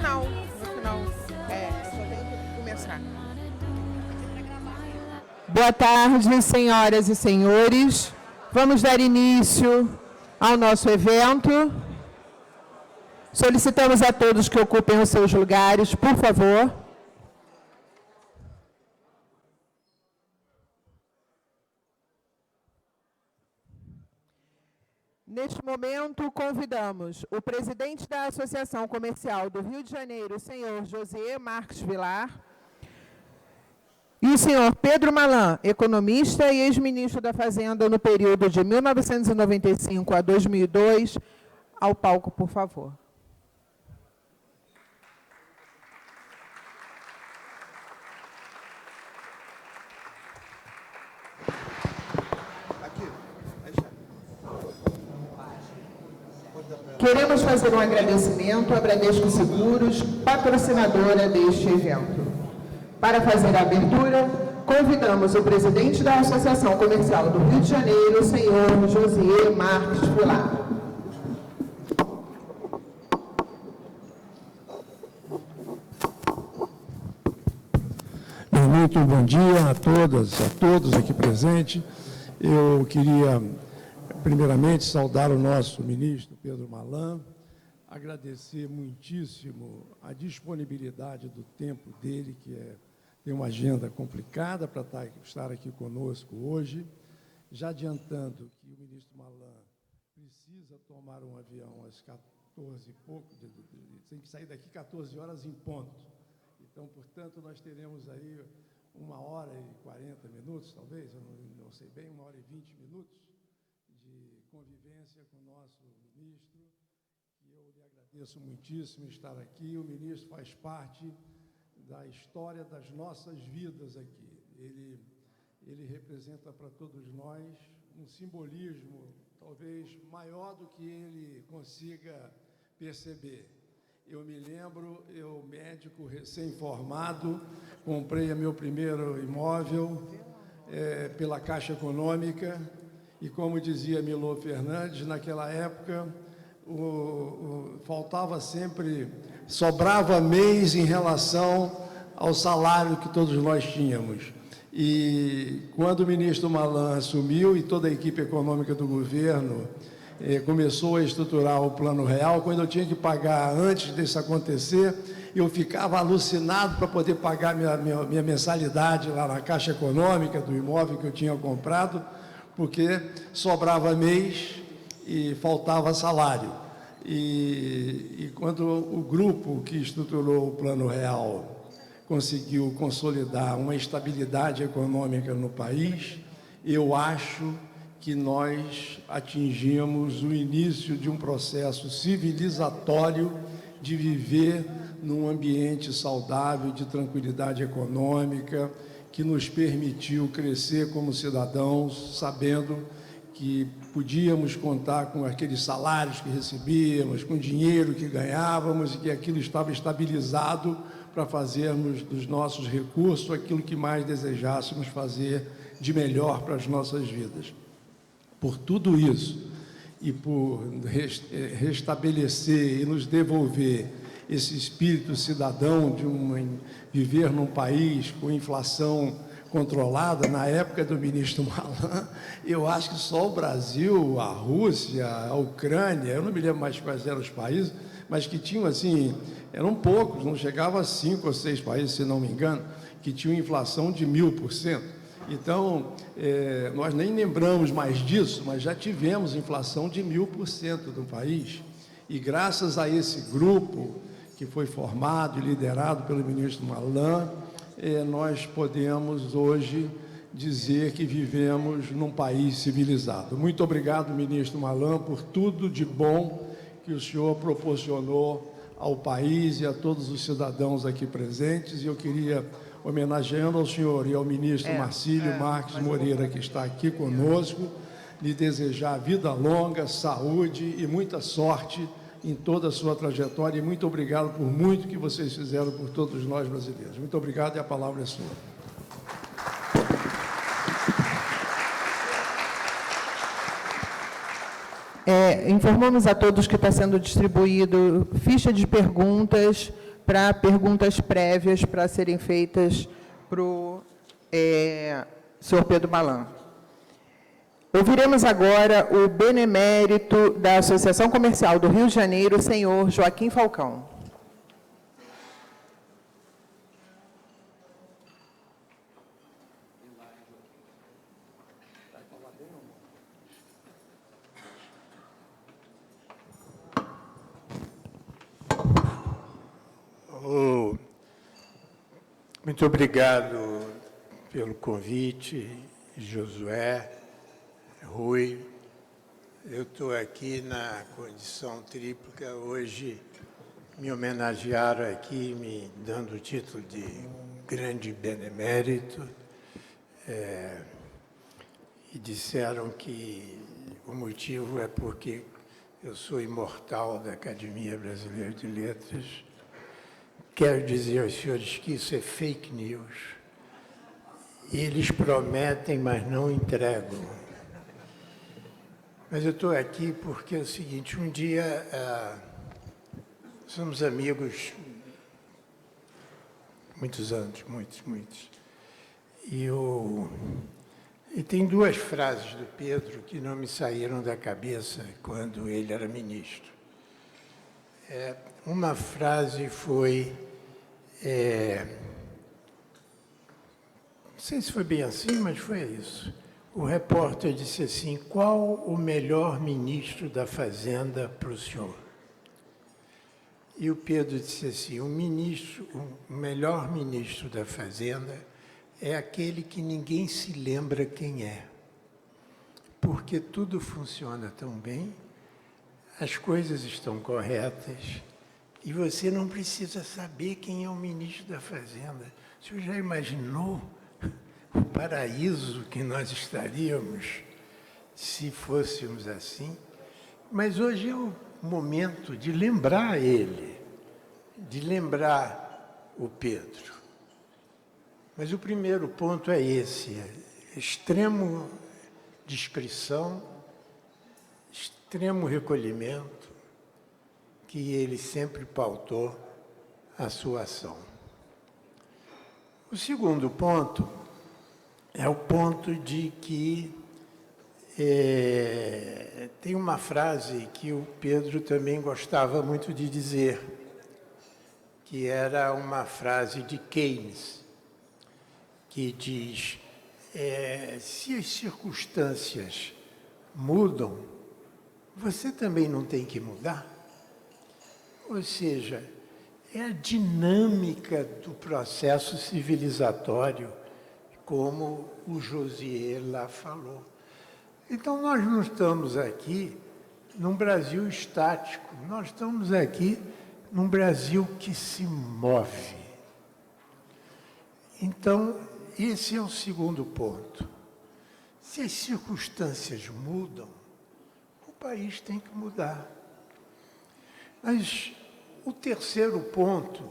final. Eu só tenho que começar. Boa tarde, senhoras e senhores. Vamos dar início ao nosso evento. Solicitamos a todos que ocupem os seus lugares, por favor. Neste momento, convidamos o presidente da Associação Comercial do Rio de Janeiro, o senhor José Marques Vilar, e o senhor Pedro Malan, economista e ex-ministro da Fazenda no período de 1995 a 2002, ao palco, por favor. Queremos fazer um agradecimento à Bradesco Seguros, patrocinadora deste evento. Para fazer a abertura, convidamos o presidente da Associação Comercial do Rio de Janeiro, o senhor José Marques Vilar. Muito bom dia a todas, a todos aqui presentes. Eu queria, primeiramente, saudar o nosso ministro Pedro Malan, agradecer muitíssimo a disponibilidade do tempo dele, que tem uma agenda complicada para estar aqui conosco hoje. Já adiantando que o ministro Malan precisa tomar um avião às 14 e pouco, tem que sair daqui 14 horas em ponto. Então, portanto, nós teremos aí 1h40, talvez, eu não sei bem, 1h20 de convivência com o nosso ministro, e eu lhe agradeço muitíssimo estar aqui. O ministro faz parte da história das nossas vidas aqui. Ele representa para todos nós um simbolismo talvez maior do que ele consiga perceber. Eu me lembro, eu médico recém-formado, comprei meu primeiro imóvel pela Caixa Econômica e, como dizia Milô Fernandes, naquela época faltava sempre, sobrava mês em relação ao salário que todos nós tínhamos. E quando o ministro Malan assumiu e toda a equipe econômica do governo começou a estruturar o Plano Real, quando eu tinha que pagar antes disso acontecer, eu ficava alucinado para poder pagar minha mensalidade lá na Caixa Econômica do imóvel que eu tinha comprado, porque sobrava mês e faltava salário. E quando o grupo que estruturou o Plano Real conseguiu consolidar uma estabilidade econômica no país, eu acho que nós atingimos o início de um processo civilizatório de viver num ambiente saudável, de tranquilidade econômica, que nos permitiu crescer como cidadãos, sabendo que podíamos contar com aqueles salários que recebíamos, com o dinheiro que ganhávamos e que aquilo estava estabilizado para fazermos dos nossos recursos aquilo que mais desejássemos fazer de melhor para as nossas vidas. Por tudo isso e por restabelecer e nos devolver esse espírito cidadão de viver num país com inflação controlada, na época do ministro Malan, eu acho que só o Brasil, a Rússia, a Ucrânia, eu não me lembro mais quais eram os países, mas que tinham, assim, eram poucos, não chegava a 5 ou 6 países, se não me engano, que tinham inflação de 1000%. Então, nós nem lembramos mais disso, mas já tivemos inflação de 1000% no país. E graças a esse grupo que foi formado e liderado pelo ministro Malan, nós podemos hoje dizer que vivemos num país civilizado. Muito obrigado, ministro Malan, por tudo de bom que o senhor proporcionou ao país e a todos os cidadãos aqui presentes. E eu queria, homenageando ao senhor e ao ministro Marcílio Marques Moreira, que está aqui conosco, lhe desejar vida longa, saúde e muita sorte em toda a sua trajetória. E muito obrigado por muito que vocês fizeram por todos nós brasileiros. Muito obrigado e a palavra é sua. Informamos a todos que está sendo distribuído ficha de perguntas para perguntas prévias para serem feitas para o senhor Pedro Malan. Ouviremos agora o benemérito da Associação Comercial do Rio de Janeiro, senhor Joaquim Falcão. Muito obrigado pelo convite, Josué, Rui. Eu estou aqui na condição tríplica. Hoje me homenagearam aqui, me dando o título de grande benemérito, e disseram que o motivo é porque eu sou imortal da Academia Brasileira de Letras. Quero dizer aos senhores que isso é fake news. Eles prometem, mas não entregam. Mas eu estou aqui porque é o seguinte, um dia somos amigos, muitos anos, muitos. E tem duas frases do Pedro que não me saíram da cabeça quando ele era ministro. Uma frase foi... não sei se foi bem assim, mas foi isso. O repórter disse assim, qual o melhor ministro da Fazenda para o senhor? E o Pedro disse assim, o melhor ministro da Fazenda é aquele que ninguém se lembra quem é. Porque tudo funciona tão bem, as coisas estão corretas, e você não precisa saber quem é o ministro da Fazenda. O senhor já imaginou o paraíso que nós estaríamos se fôssemos assim? Mas hoje é o momento de lembrar ele, de lembrar o Pedro. Mas o primeiro ponto é esse, extremo discrição, extremo recolhimento, que ele sempre pautou a sua ação. O segundo ponto é o ponto de que tem uma frase que o Pedro também gostava muito de dizer, que era uma frase de Keynes, que diz, se as circunstâncias mudam, você também não tem que mudar? Ou seja, é a dinâmica do processo civilizatório, como o Josier lá falou. Então, nós não estamos aqui num Brasil estático, nós estamos aqui num Brasil que se move. Então, esse é o segundo ponto. Se as circunstâncias mudam, o país tem que mudar. Mas o terceiro ponto,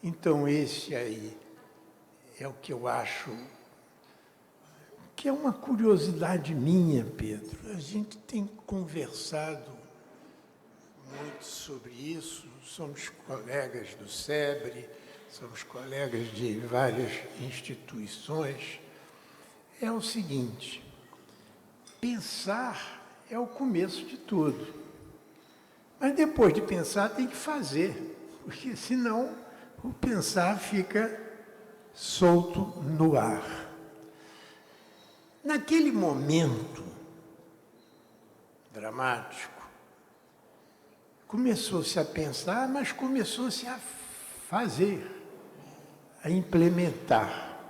então esse aí, é o que eu acho que é uma curiosidade minha, Pedro. A gente tem conversado muito sobre isso, somos colegas do SEBRE, somos colegas de várias instituições. É o seguinte, pensar é o começo de tudo. Mas depois de pensar, tem que fazer, porque senão o pensar fica solto no ar. Naquele momento dramático, começou-se a pensar, mas começou-se a fazer, a implementar.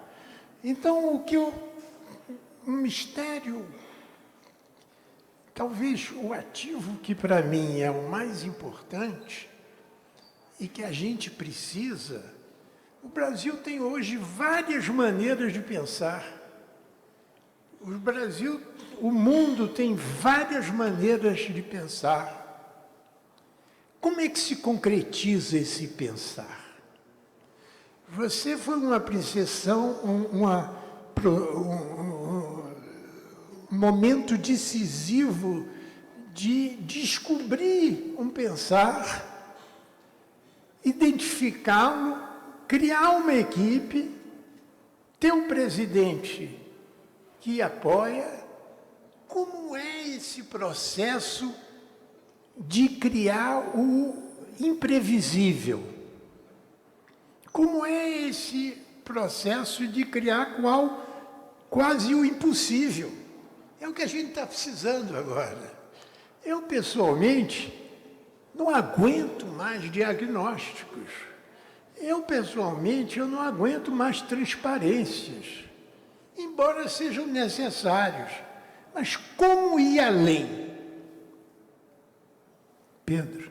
Então, um mistério, talvez o ativo que para mim é o mais importante e que a gente precisa, o Brasil tem hoje várias maneiras de pensar. O mundo tem várias maneiras de pensar. Como é que se concretiza esse pensar? Você foi uma apreciação, um momento decisivo de descobrir um pensar identificá-lo, criar uma equipe, ter um presidente que apoia. Como é esse processo de criar o imprevisível? Como é esse processo de criar quase o impossível? É o que a gente está precisando agora. Eu, pessoalmente, não aguento mais diagnósticos. Eu, pessoalmente, eu não aguento mais transparências, embora sejam necessários. Mas como ir além? Pedro.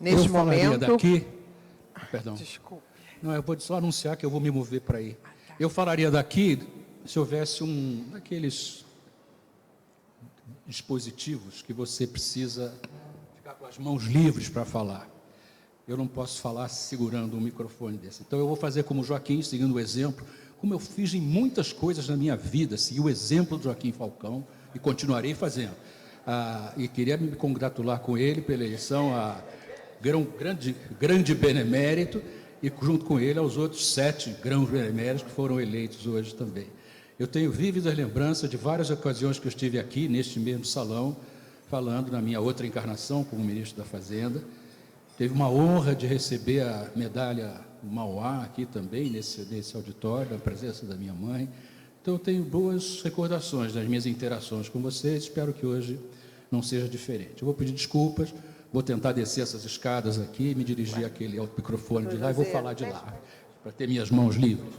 Neste eu falaria momento... daqui... Perdão. Desculpe. Não, eu vou só anunciar que eu vou me mover para aí. Eu falaria daqui se houvesse um daqueles dispositivos que você precisa ficar com as mãos livres para falar. Eu não posso falar segurando um microfone desse. Então, eu vou fazer como Joaquim, seguindo o exemplo, como eu fiz em muitas coisas na minha vida, segui o exemplo do Joaquim Falcão e continuarei fazendo. E queria me congratular com ele pela eleição a grande benemérito e, junto com ele, aos outros 7 grãos beneméritos que foram eleitos hoje também. Eu tenho vívidas lembranças de várias ocasiões que eu estive aqui, neste mesmo salão, falando na minha outra encarnação como ministro da Fazenda. Teve uma honra de receber a medalha Mauá aqui também, nesse auditório, na presença da minha mãe. Então, eu tenho boas recordações das minhas interações com vocês, espero que hoje não seja diferente. Eu vou pedir desculpas, vou tentar descer essas escadas aqui, me dirigir ao microfone de lá e vou falar de lá, para ter minhas mãos livres.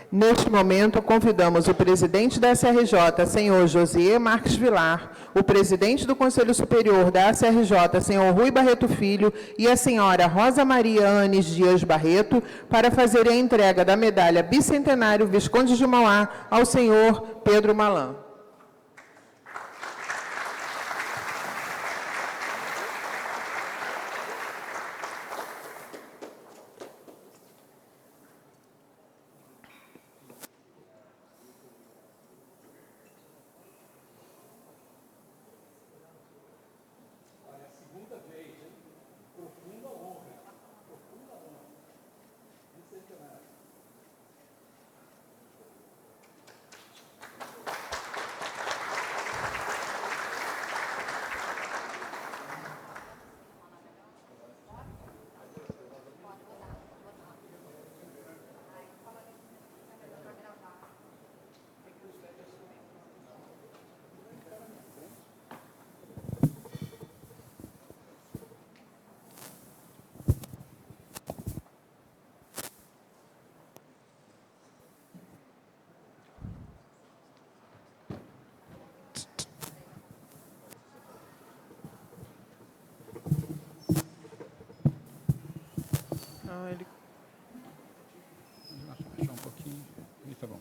Neste momento, convidamos o presidente da SRJ, senhor Josier Marques Vilar, o presidente do Conselho Superior da SRJ, senhor Rui Barreto Filho, e a senhora Rosa Maria Anes Dias Barreto, para fazer a entrega da medalha Bicentenário Visconde de Mauá ao senhor Pedro Malan. Baixar um pouquinho. Tá bom.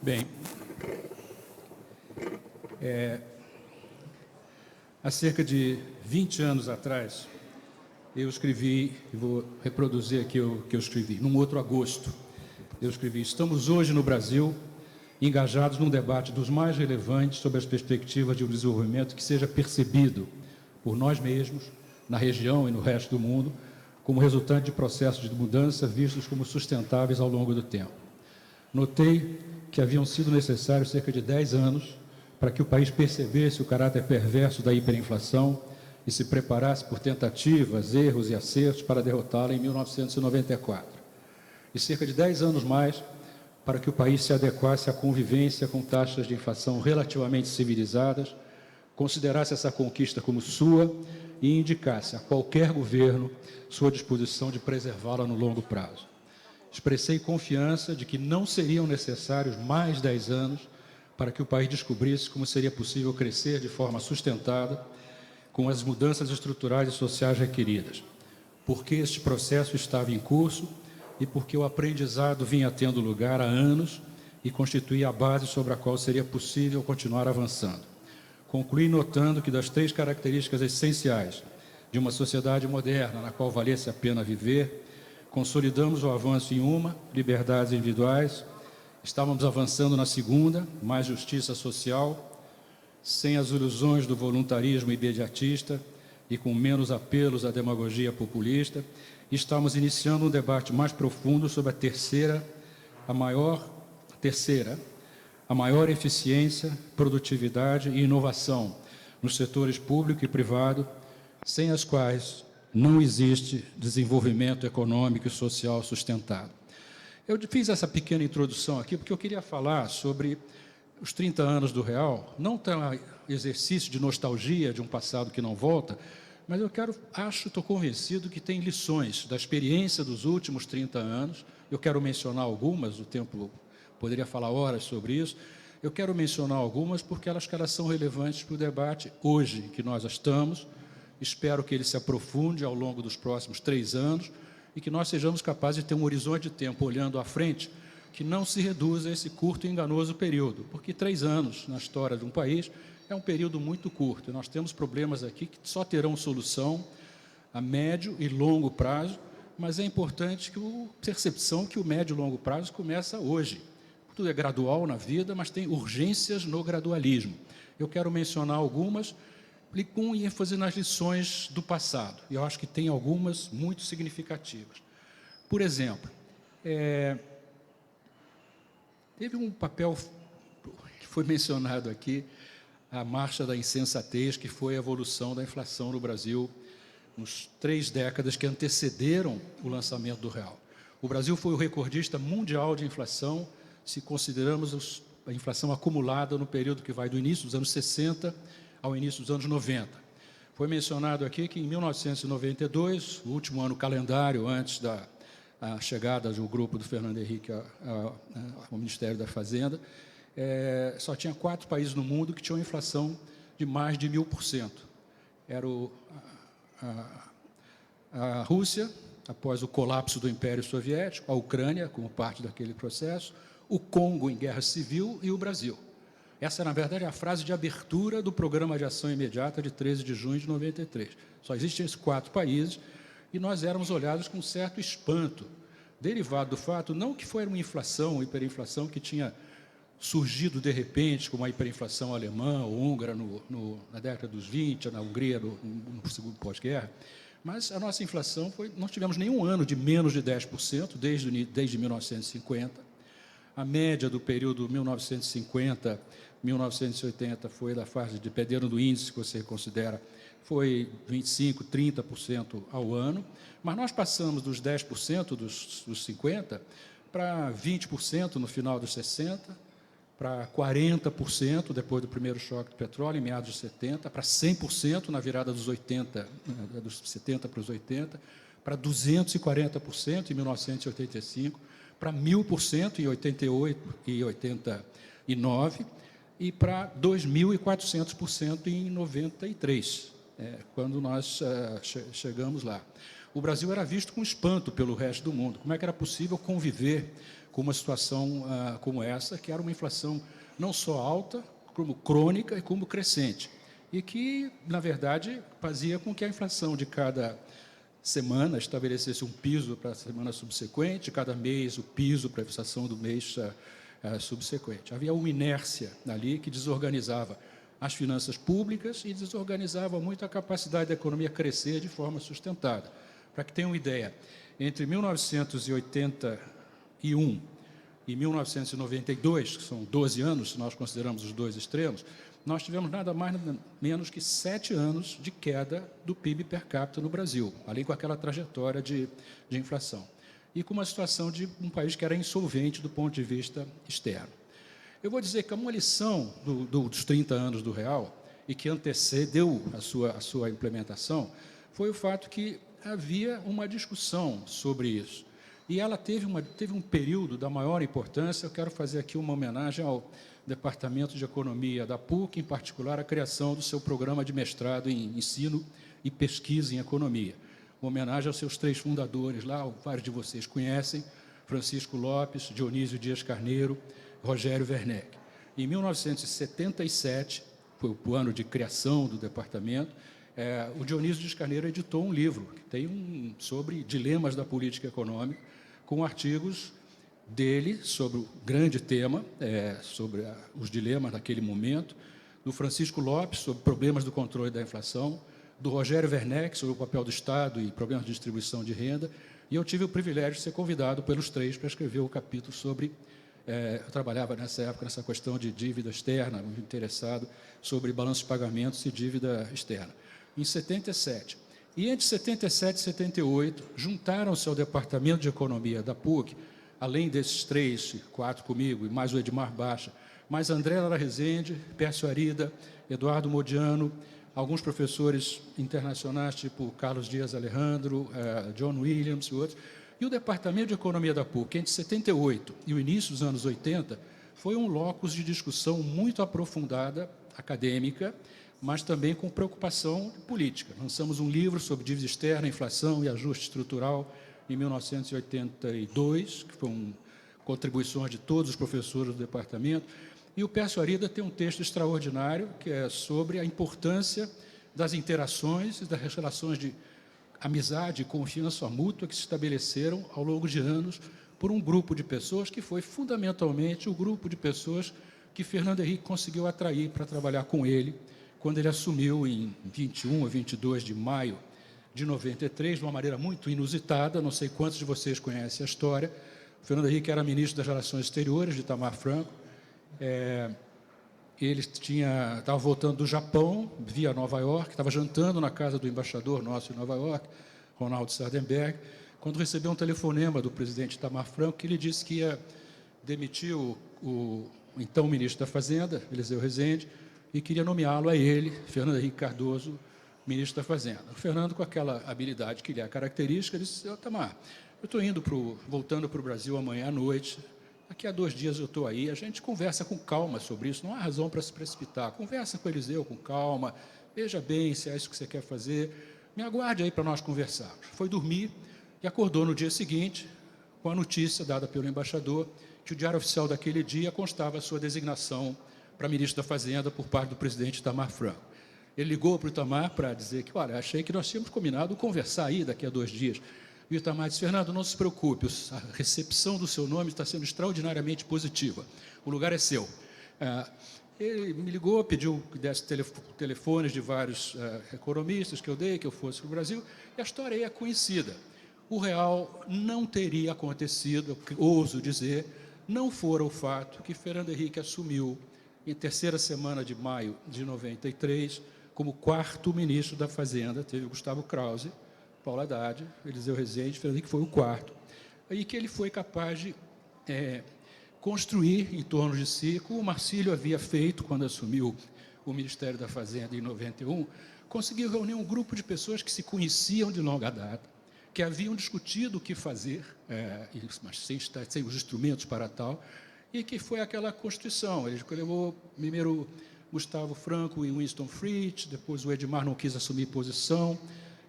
Bem, há cerca de 20 anos atrás, eu escrevi, e vou reproduzir aqui o que eu escrevi, num outro agosto. Eu escrevi: estamos hoje no Brasil engajados num debate dos mais relevantes sobre as perspectivas de um desenvolvimento que seja percebido por nós mesmos, na região e no resto do mundo, como resultante de processos de mudança vistos como sustentáveis ao longo do tempo. Notei que haviam sido necessários cerca de 10 anos para que o país percebesse o caráter perverso da hiperinflação e se preparasse por tentativas, erros e acertos para derrotá-la em 1994. E cerca de 10 anos mais para que o país se adequasse à convivência com taxas de inflação relativamente civilizadas, considerasse essa conquista como sua e indicasse a qualquer governo sua disposição de preservá-la no longo prazo. Expressei confiança de que não seriam necessários mais 10 anos para que o país descobrisse como seria possível crescer de forma sustentada com as mudanças estruturais e sociais requeridas, porque este processo estava em curso e porque o aprendizado vinha tendo lugar há anos e constituía a base sobre a qual seria possível continuar avançando. concluí notando que das 3 características essenciais de uma sociedade moderna na qual valesse a pena viver, consolidamos o avanço em uma, liberdades individuais, estávamos avançando na segunda, mais justiça social, sem as ilusões do voluntarismo imediatista e com menos apelos à demagogia populista, e estamos iniciando um debate mais profundo sobre a maior eficiência, produtividade e inovação nos setores público e privado, sem as quais não existe desenvolvimento econômico e social sustentado. Eu fiz essa pequena introdução aqui porque eu queria falar sobre os 30 anos do Real, não tão exercício de nostalgia de um passado que não volta, mas eu estou convencido que tem lições da experiência dos últimos 30 anos, eu quero mencionar algumas, o tempo poderia falar horas sobre isso, eu quero mencionar algumas porque elas são relevantes para o debate hoje que nós estamos. Espero que ele se aprofunde ao longo dos próximos 3 anos e que nós sejamos capazes de ter um horizonte de tempo olhando à frente que não se reduza a esse curto e enganoso período, porque 3 anos na história de um país é um período muito curto. E nós temos problemas aqui que só terão solução a médio e longo prazo, mas é importante que percepção que o médio e longo prazo começa hoje. Tudo é gradual na vida, mas tem urgências no gradualismo. Eu quero mencionar algumas com ênfase nas lições do passado. E eu acho que tem algumas muito significativas. Por exemplo, teve um papel que foi mencionado aqui, a marcha da insensatez, que foi a evolução da inflação no Brasil nos 3 décadas que antecederam o lançamento do real. O Brasil foi o recordista mundial de inflação, se consideramos a inflação acumulada no período que vai do início dos anos 60 ao início dos anos 90. Foi mencionado aqui que em 1992, o último ano calendário antes da chegada do grupo do Fernando Henrique ao Ministério da Fazenda, só tinha 4 países no mundo que tinham inflação de mais de 1000%. Era a Rússia, após o colapso do Império Soviético, a Ucrânia, como parte daquele processo, o Congo em guerra civil e o Brasil. Essa, na verdade, é a frase de abertura do Programa de Ação Imediata de 13 de junho de 93. Só existem esses 4 países e nós éramos olhados com certo espanto, derivado do fato, não que foi uma inflação, hiperinflação, que tinha surgido de repente, como a hiperinflação alemã ou húngara na década dos 20, na Hungria no segundo pós-guerra, mas a nossa inflação nós tivemos nenhum ano de menos de 10% desde 1950. A média do período 1950-1980 foi da fase, dependendo do índice que você considera, foi 25%, 30% ao ano, mas nós passamos dos 10% dos 50% para 20% no final dos 60%, para 40% depois do primeiro choque do petróleo, em meados de 70%, para 100% na virada dos 80, dos 70 para os 80%, para 240% em 1985%, para 1000% em 88 e 89%, e para 2.400% em 93%, quando nós chegamos lá. O Brasil era visto com espanto pelo resto do mundo. Como é que era possível conviver com uma situação como essa, que era uma inflação não só alta, como crônica e como crescente, e que, na verdade, fazia com que a inflação de cada semana estabelecesse um piso para a semana subsequente, cada mês o piso para a inflação do mês subsequente. Havia uma inércia ali que desorganizava as finanças públicas e desorganizava muito a capacidade da economia crescer de forma sustentada. Para que tenham uma ideia, entre 1981 e 1992, que são 12 anos, se nós consideramos os 2 extremos, nós tivemos nada mais nada menos que 7 anos de queda do PIB per capita no Brasil, além com aquela trajetória de inflação. E com uma situação de um país que era insolvente do ponto de vista externo. Eu vou dizer que uma lição dos 30 anos do real, e que antecedeu a sua implementação, foi o fato que havia uma discussão sobre isso. E ela teve um período da maior importância. Eu quero fazer aqui uma homenagem ao Departamento de Economia da PUC, em particular a criação do seu programa de mestrado em ensino e pesquisa em economia. Uma homenagem aos seus 3 fundadores lá, vários de vocês conhecem, Francisco Lopes, Dionísio Dias Carneiro, Rogério Werneck. Em 1977, foi o ano de criação do departamento, o Dionísio de Scarneiro editou um livro que tem sobre dilemas da política econômica, com artigos dele sobre o grande tema, sobre os dilemas daquele momento, do Francisco Lopes, sobre problemas do controle da inflação, do Rogério Werneck, sobre o papel do Estado e problemas de distribuição de renda, e eu tive o privilégio de ser convidado pelos três para escrever o capítulo sobre... eu trabalhava nessa época nessa questão de dívida externa, muito interessado sobre balanço de pagamentos e dívida externa. Em 77. E entre 77 e 78, juntaram-se ao Departamento de Economia da PUC, além desses três, quatro comigo, e mais o Edmar Baixa, mais André Lara Rezende, Pércio Arida, Eduardo Modiano, alguns professores internacionais, tipo Carlos Dias Alejandro, John Williams e outros. E o Departamento de Economia da PUC, entre 78 e o início dos anos 80, foi um locus de discussão muito aprofundada, acadêmica, mas também com preocupação política. Lançamos um livro sobre dívida externa, inflação e ajuste estrutural em 1982, que foi contribuições de todos os professores do departamento. E o Pércio Arida tem um texto extraordinário, que é sobre a importância das interações e das relações de amizade e confiança mútua que se estabeleceram ao longo de anos por um grupo de pessoas que foi fundamentalmente o grupo de pessoas que Fernando Henrique conseguiu atrair para trabalhar com ele quando ele assumiu em 21 ou 22 de maio de 93, de uma maneira muito inusitada. Não sei quantos de vocês conhecem a história. O Fernando Henrique era ministro das Relações Exteriores de Itamar Franco. Ele estava voltando do Japão, via Nova York, estava jantando na casa do embaixador nosso em Nova York, Ronaldo Sardenberg, quando recebeu um telefonema do presidente Itamar Franco, que ele disse que ia demitir o então ministro da Fazenda, Eliseu Rezende, e queria nomeá-lo a ele, Fernando Henrique Cardoso, ministro da Fazenda. O Fernando, com aquela habilidade que lhe é característica, disse: Itamar, eu estou voltando para o Brasil amanhã à noite, daqui a 2 dias eu estou aí, a gente conversa com calma sobre isso, não há razão para se precipitar. Conversa com o Eliseu com calma, veja bem se é isso que você quer fazer, me aguarde aí para nós conversarmos. Foi dormir e acordou no dia seguinte com a notícia dada pelo embaixador que o diário oficial daquele dia constava a sua designação para ministro da Fazenda por parte do presidente Itamar Franco. Ele ligou para o Itamar para dizer que, olha, achei que nós tínhamos combinado conversar aí daqui a 2 dias. E o Itamar disse: Fernando, não se preocupe, a recepção do seu nome está sendo extraordinariamente positiva. O lugar é seu. Ele me ligou, pediu que desse telefones de vários economistas que eu dei, que eu fosse para o Brasil, e a história é conhecida. O real não teria acontecido, ouso dizer, não fora o fato que Fernando Henrique assumiu, em 3ª semana de maio de 93, como 4º ministro da Fazenda. Teve o Gustavo Krause, Paulo Haddad, Eliseu Rezende, Fernando Henrique foi o 4º. E que ele foi capaz de construir em torno de si, como o Marcílio havia feito quando assumiu o Ministério da Fazenda em 91, conseguiu reunir um grupo de pessoas que se conheciam de longa data, que haviam discutido o que fazer, mas sem os instrumentos para tal, e que foi aquela Constituição. Ele levou primeiro Gustavo Franco e Winston Fritz, depois o Edmar não quis assumir posição.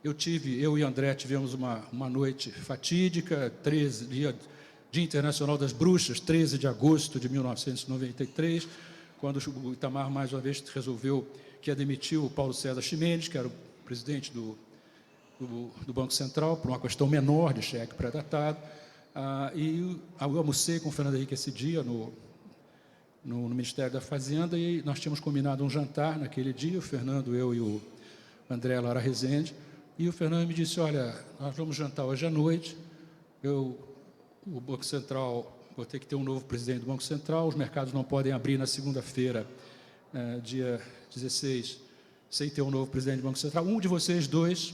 Eu e André tivemos uma noite fatídica, Dia Internacional das Bruxas, 13 de agosto de 1993, quando o Itamar, mais uma vez, resolveu que ia demitir o Paulo César Ximenes, que era o presidente do Banco Central, por uma questão menor de cheque pré-datado. E eu almocei com o Fernando Henrique esse dia no Ministério da Fazenda, e nós tínhamos combinado um jantar naquele dia, o Fernando, eu e o André Lara Rezende, e o Fernando me disse: olha, nós vamos jantar hoje à noite, o Banco Central, vou ter que ter um novo presidente do Banco Central, os mercados não podem abrir na segunda-feira, dia 16, sem ter um novo presidente do Banco Central. Um de vocês dois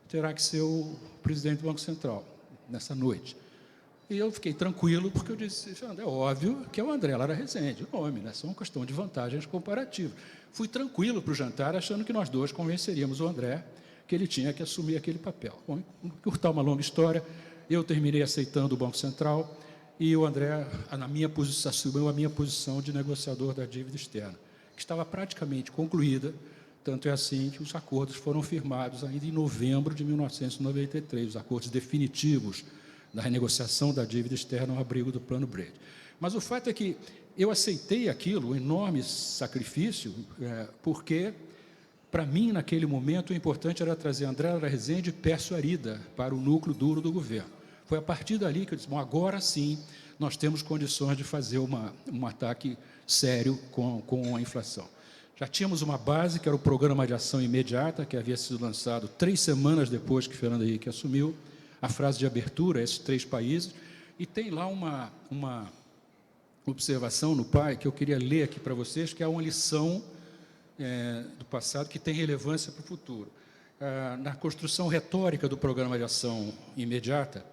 terá que ser o presidente do Banco Central, nessa noite. E eu fiquei tranquilo, porque eu disse: Fernando, é óbvio que é o André Lara Rezende, o nome, né? Só uma questão de vantagens comparativas. Fui tranquilo para o jantar, achando que nós dois convenceríamos o André que ele tinha que assumir aquele papel. Bom, encurtar uma longa história, eu terminei aceitando o Banco Central e o André, assumiu a minha posição de negociador da dívida externa, que estava praticamente concluída, tanto é assim que os acordos foram firmados ainda em novembro de 1993, os acordos definitivos da renegociação da dívida externa ao abrigo do Plano Brady. Mas o fato é que eu aceitei aquilo, um enorme sacrifício, porque, para mim, naquele momento, o importante era trazer André Lara Rezende e Pércio Arida para o núcleo duro do governo. Foi a partir dali que eu disse, bom, agora sim nós temos condições de fazer um ataque sério com a inflação. Já tínhamos uma base, que era o Programa de Ação Imediata, que havia sido lançado 3 semanas depois que Fernando Henrique assumiu, a frase de abertura, esses 3 países, e tem lá uma observação no PAI que eu queria ler aqui para vocês, que é uma lição do passado que tem relevância para o futuro. Na construção retórica do Programa de Ação Imediata,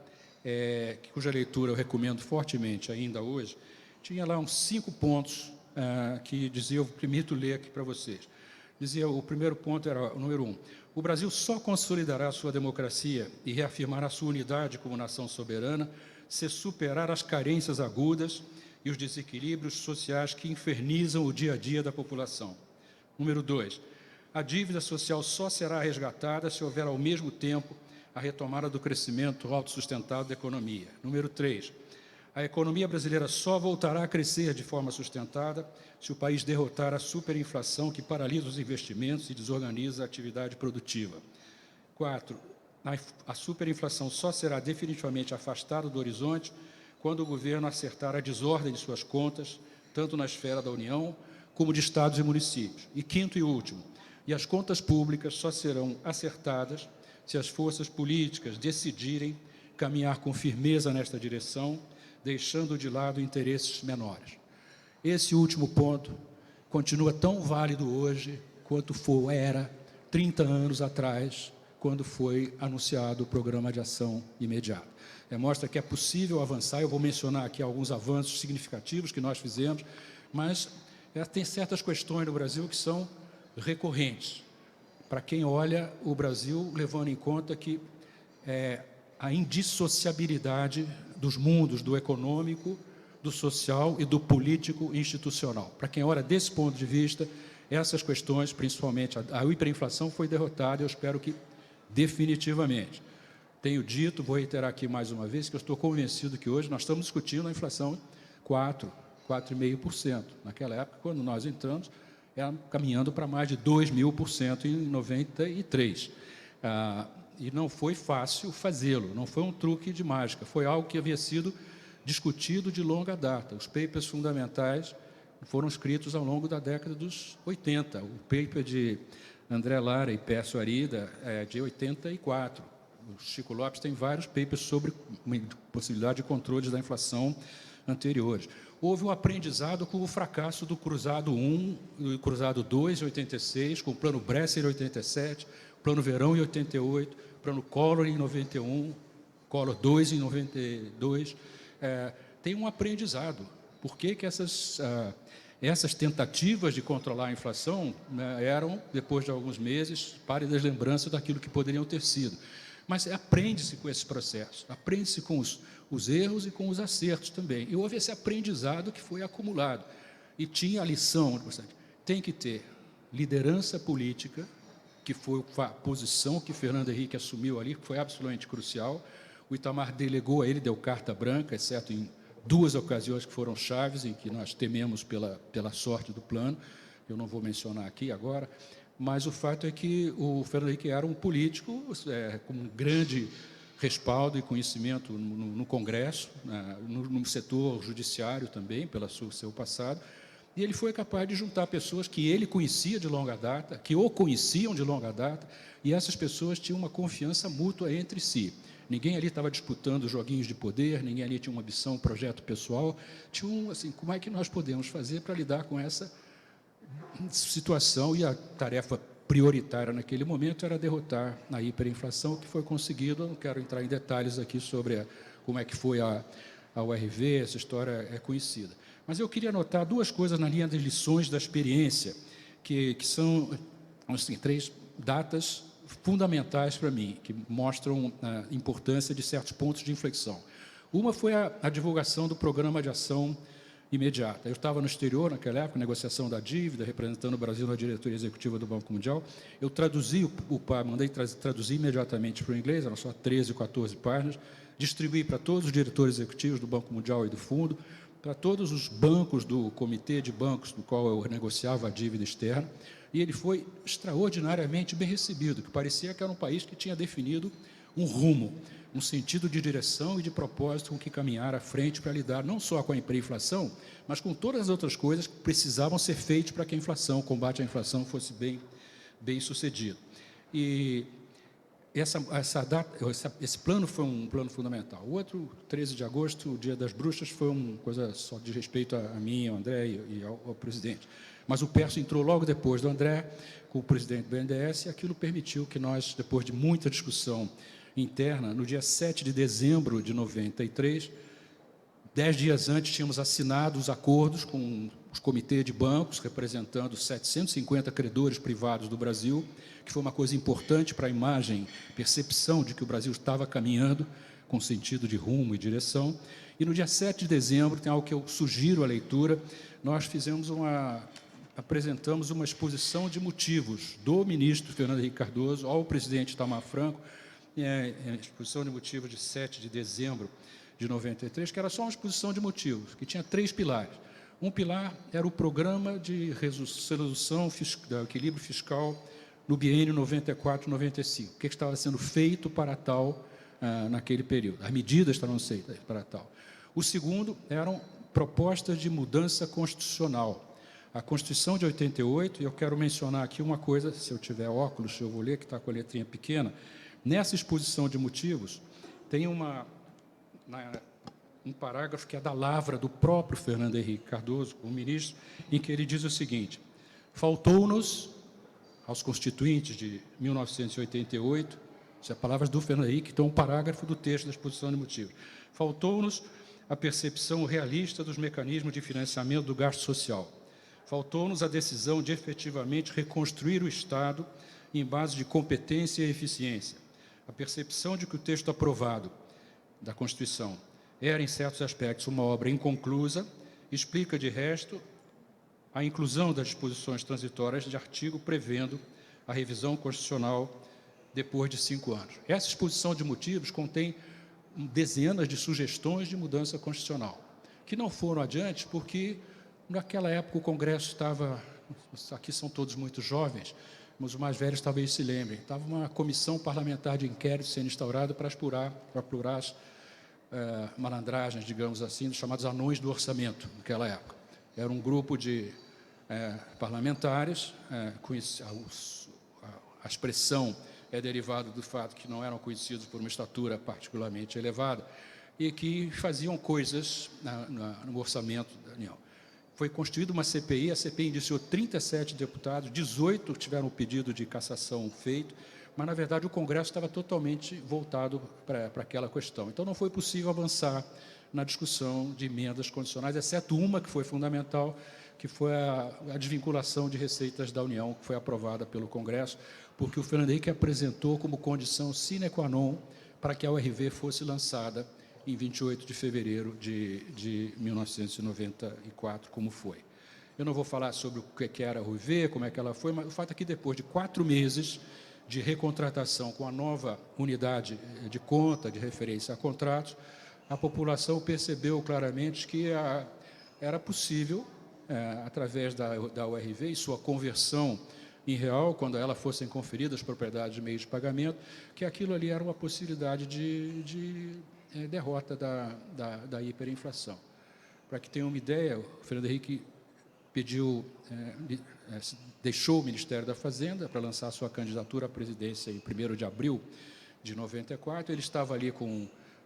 cuja leitura eu recomendo fortemente ainda hoje, tinha lá uns 5 pontos que dizia, eu permito ler aqui para vocês. Dizia, o primeiro ponto era o número 1. O Brasil só consolidará sua democracia e reafirmará sua unidade como nação soberana se superar as carências agudas e os desequilíbrios sociais que infernizam o dia a dia da população. Número 2. A dívida social só será resgatada se houver, ao mesmo tempo, a retomada do crescimento autossustentável da economia. Número 3. A economia brasileira só voltará a crescer de forma sustentada se o país derrotar a superinflação que paralisa os investimentos e desorganiza a atividade produtiva. 4. A superinflação só será definitivamente afastada do horizonte quando o governo acertar a desordem de suas contas, tanto na esfera da União como de estados e municípios. E 5º e último, e as contas públicas só serão acertadas se as forças políticas decidirem caminhar com firmeza nesta direção, deixando de lado interesses menores. Esse último ponto continua tão válido hoje quanto era 30 anos atrás, quando foi anunciado o Programa de Ação Imediata. Mostra que é possível avançar. Eu vou mencionar aqui alguns avanços significativos que nós fizemos, mas tem certas questões no Brasil que são recorrentes. Para quem olha o Brasil, levando em conta que a indissociabilidade dos mundos, do econômico, do social e do político institucional. Para quem olha desse ponto de vista, essas questões, principalmente a hiperinflação, foi derrotada, eu espero que definitivamente. Tenho dito, vou reiterar aqui mais uma vez, que eu estou convencido que hoje nós estamos discutindo a inflação 4,5%. Naquela época, quando nós entramos, era caminhando para mais de 2.000% em 93. E não foi fácil fazê-lo, não foi um truque de mágica, foi algo que havia sido discutido de longa data. Os papers fundamentais foram escritos ao longo da década dos 80. O paper de André Lara e Pércio Arida é de 84. O Chico Lopes tem vários papers sobre possibilidade de controles da inflação anteriores. Houve um aprendizado com o fracasso do Cruzado I e Cruzado II em 86, com o Plano Bresser em 87, Plano Verão em 88, Plano Collor em 91, Collor II em 92. Tem um aprendizado. Por que essas tentativas de controlar a inflação eram, depois de alguns meses, pálidas lembranças daquilo que poderiam ter sido? Mas aprende-se com esse processo, aprende-se com os erros e com os acertos também. E houve esse aprendizado que foi acumulado. E tinha a lição, tem que ter liderança política, que foi a posição que Fernando Henrique assumiu ali, que foi absolutamente crucial. O Itamar delegou a ele, deu carta branca, exceto em 2 ocasiões que foram chaves, em que nós tememos pela sorte do plano. Eu não vou mencionar aqui agora. Mas o fato é que o Fernando Henrique era um político com um grande respaldo e conhecimento no Congresso, no setor judiciário também, pelo seu passado, e ele foi capaz de juntar pessoas que ele conhecia de longa data, que o conheciam de longa data, e essas pessoas tinham uma confiança mútua entre si. Ninguém ali estava disputando joguinhos de poder, ninguém ali tinha uma ambição, um projeto pessoal. Tinha assim, como é que nós podemos fazer para lidar com essa situação? E a tarefa prioritária naquele momento era derrotar a hiperinflação, que foi conseguido. Eu não quero entrar em detalhes aqui sobre como é que foi a URV, essa história é conhecida. Mas eu queria anotar 2 coisas na linha das lições da experiência, que são assim, 3 datas fundamentais para mim, que mostram a importância de certos pontos de inflexão. Uma foi a divulgação do Programa de Ação Imediata. Eu estava no exterior naquela época, negociação da dívida, representando o Brasil na diretoria executiva do Banco Mundial. Eu traduzi mandei traduzir imediatamente para o inglês, eram só 13, 14 páginas, distribuí para todos os diretores executivos do Banco Mundial e do Fundo, para todos os bancos do comitê de bancos do qual eu negociava a dívida externa, e ele foi extraordinariamente bem recebido, que parecia que era um país que tinha definido um rumo, um sentido de direção e de propósito com que caminhar à frente para lidar não só com a hiperinflação, mas com todas as outras coisas que precisavam ser feitas para que a inflação, o combate à inflação, fosse bem sucedido. E esse plano foi um plano fundamental. O outro, 13 de agosto, o Dia das Bruxas, foi uma coisa só de respeito a mim, ao André e ao presidente. Mas o Pércio entrou logo depois do André, com o presidente do BNDES, e aquilo permitiu que nós, depois de muita discussão interna, no dia 7 de dezembro de 93, 10 dias antes, tínhamos assinado os acordos com os comitês de bancos, representando 750 credores privados do Brasil, que foi uma coisa importante para a imagem, percepção de que o Brasil estava caminhando com sentido de rumo e direção. E no dia 7 de dezembro, tem algo que eu sugiro à leitura, nós apresentamos uma exposição de motivos do ministro Fernando Henrique Cardoso ao presidente Itamar Franco, a exposição de motivos de 7 de dezembro de 93, que era só uma exposição de motivos, que tinha 3 pilares. Um pilar era o programa de resolução do equilíbrio fiscal no biênio 94-95, o que estava sendo feito para tal naquele período, as medidas estavam feitas para tal. O segundo eram propostas de mudança constitucional. A Constituição de 88, e eu quero mencionar aqui uma coisa, se eu tiver óculos, eu vou ler, que está com a letrinha pequena. Nessa exposição de motivos, tem um parágrafo que é da lavra do próprio Fernando Henrique Cardoso, o ministro, em que ele diz o seguinte: faltou-nos, aos constituintes de 1988, isso é palavras do Fernando Henrique, então um parágrafo do texto da exposição de motivos, faltou-nos a percepção realista dos mecanismos de financiamento do gasto social. Faltou-nos a decisão de efetivamente reconstruir o Estado em base de competência e eficiência. A percepção de que o texto aprovado da Constituição era, em certos aspectos, uma obra inconclusa, explica, de resto, a inclusão das disposições transitórias de artigo prevendo a revisão constitucional depois de 5 anos. Essa exposição de motivos contém dezenas de sugestões de mudança constitucional, que não foram adiante porque, naquela época, o Congresso estava... Aqui são todos muito jovens, mas os mais velhos talvez se lembrem. Estava uma comissão parlamentar de inquérito sendo instaurada para apurar as malandragens, digamos assim, dos chamados anões do orçamento, naquela época. Era um grupo de parlamentares, a expressão é derivada do fato que não eram conhecidos por uma estatura particularmente elevada e que faziam coisas no orçamento da União. Foi constituída uma CPI, a CPI indiciou 37 deputados, 18 tiveram o pedido de cassação feito, mas, na verdade, o Congresso estava totalmente voltado para aquela questão. Então, não foi possível avançar na discussão de emendas condicionais, exceto uma que foi fundamental, que foi a desvinculação de receitas da União, que foi aprovada pelo Congresso, porque o Fernando Henrique apresentou como condição sine qua non para que a URV fosse lançada em 28 de fevereiro de 1994, como foi. Eu não vou falar sobre o que era a URV, como é que ela foi, mas o fato é que depois de 4 meses de recontratação com a nova unidade de conta, de referência a contratos, a população percebeu claramente que era possível, através da URV e sua conversão em real, quando ela fossem conferidas as propriedades de meio de pagamento, que aquilo ali era uma possibilidade de derrota da hiperinflação. Para que tenham uma ideia, o Fernando Henrique deixou o Ministério da Fazenda para lançar sua candidatura à presidência em 1º de abril de 94. Ele estava ali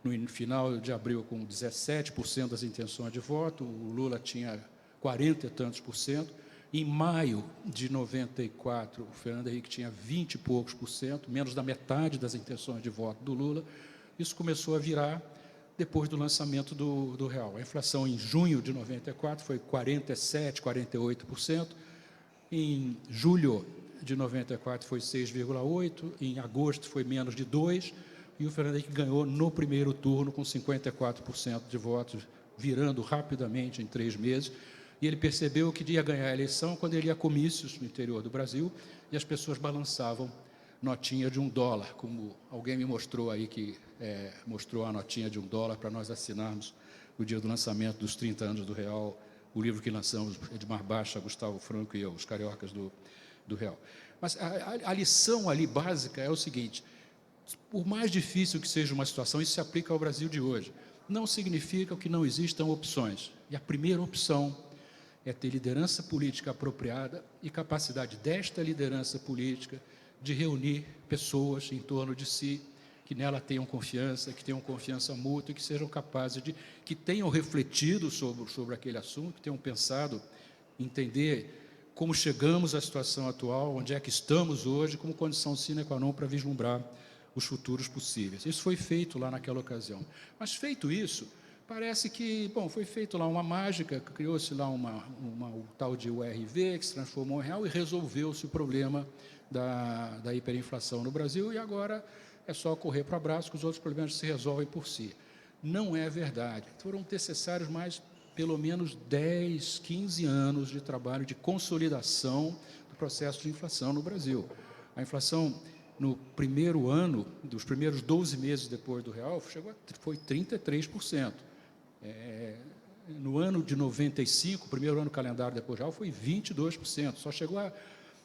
no final de abril com 17% das intenções de voto, o Lula tinha 40 e tantos %. Em maio de 94, o Fernando Henrique tinha 20 e poucos %, menos da metade das intenções de voto do Lula. Isso começou a virar depois do lançamento do real. A inflação em junho de 94 foi 47%, 48%. Em julho de 94 foi 6,8%. Em agosto foi menos de 2%. E o Fernando Henrique ganhou no primeiro turno com 54% de votos, virando rapidamente em 3 meses. E ele percebeu que ia ganhar a eleição quando ele ia a comícios no interior do Brasil e as pessoas balançavam notinha de $1, como alguém me mostrou aí, que mostrou a notinha de $1 para nós assinarmos no dia do lançamento dos 30 anos do Real, o livro que lançamos, Edmar Baixa, Gustavo Franco e eu, Os Cariocas do Real. Mas a lição ali básica é o seguinte: por mais difícil que seja uma situação, isso se aplica ao Brasil de hoje, não significa que não existam opções. E a primeira opção é ter liderança política apropriada e capacidade desta liderança política de reunir pessoas em torno de si, que nela tenham confiança mútua e que sejam capazes que tenham refletido sobre aquele assunto, que tenham pensado, entender como chegamos à situação atual, onde é que estamos hoje, como condição sine qua non para vislumbrar os futuros possíveis. Isso foi feito lá naquela ocasião. Mas, feito isso, parece que, bom, foi feito lá uma mágica, criou-se lá o tal de URV, que se transformou em real, e resolveu-se o problema da hiperinflação no Brasil, e agora é só correr para o abraço que os outros problemas se resolvem por si. Não é verdade. Foram necessários mais, pelo menos, 10, 15 anos de trabalho de consolidação do processo de inflação no Brasil. A inflação, no primeiro ano, dos primeiros 12 meses depois do real, foi 33%. No ano de 95, primeiro ano calendário depois do real, foi 22%. Só chegou a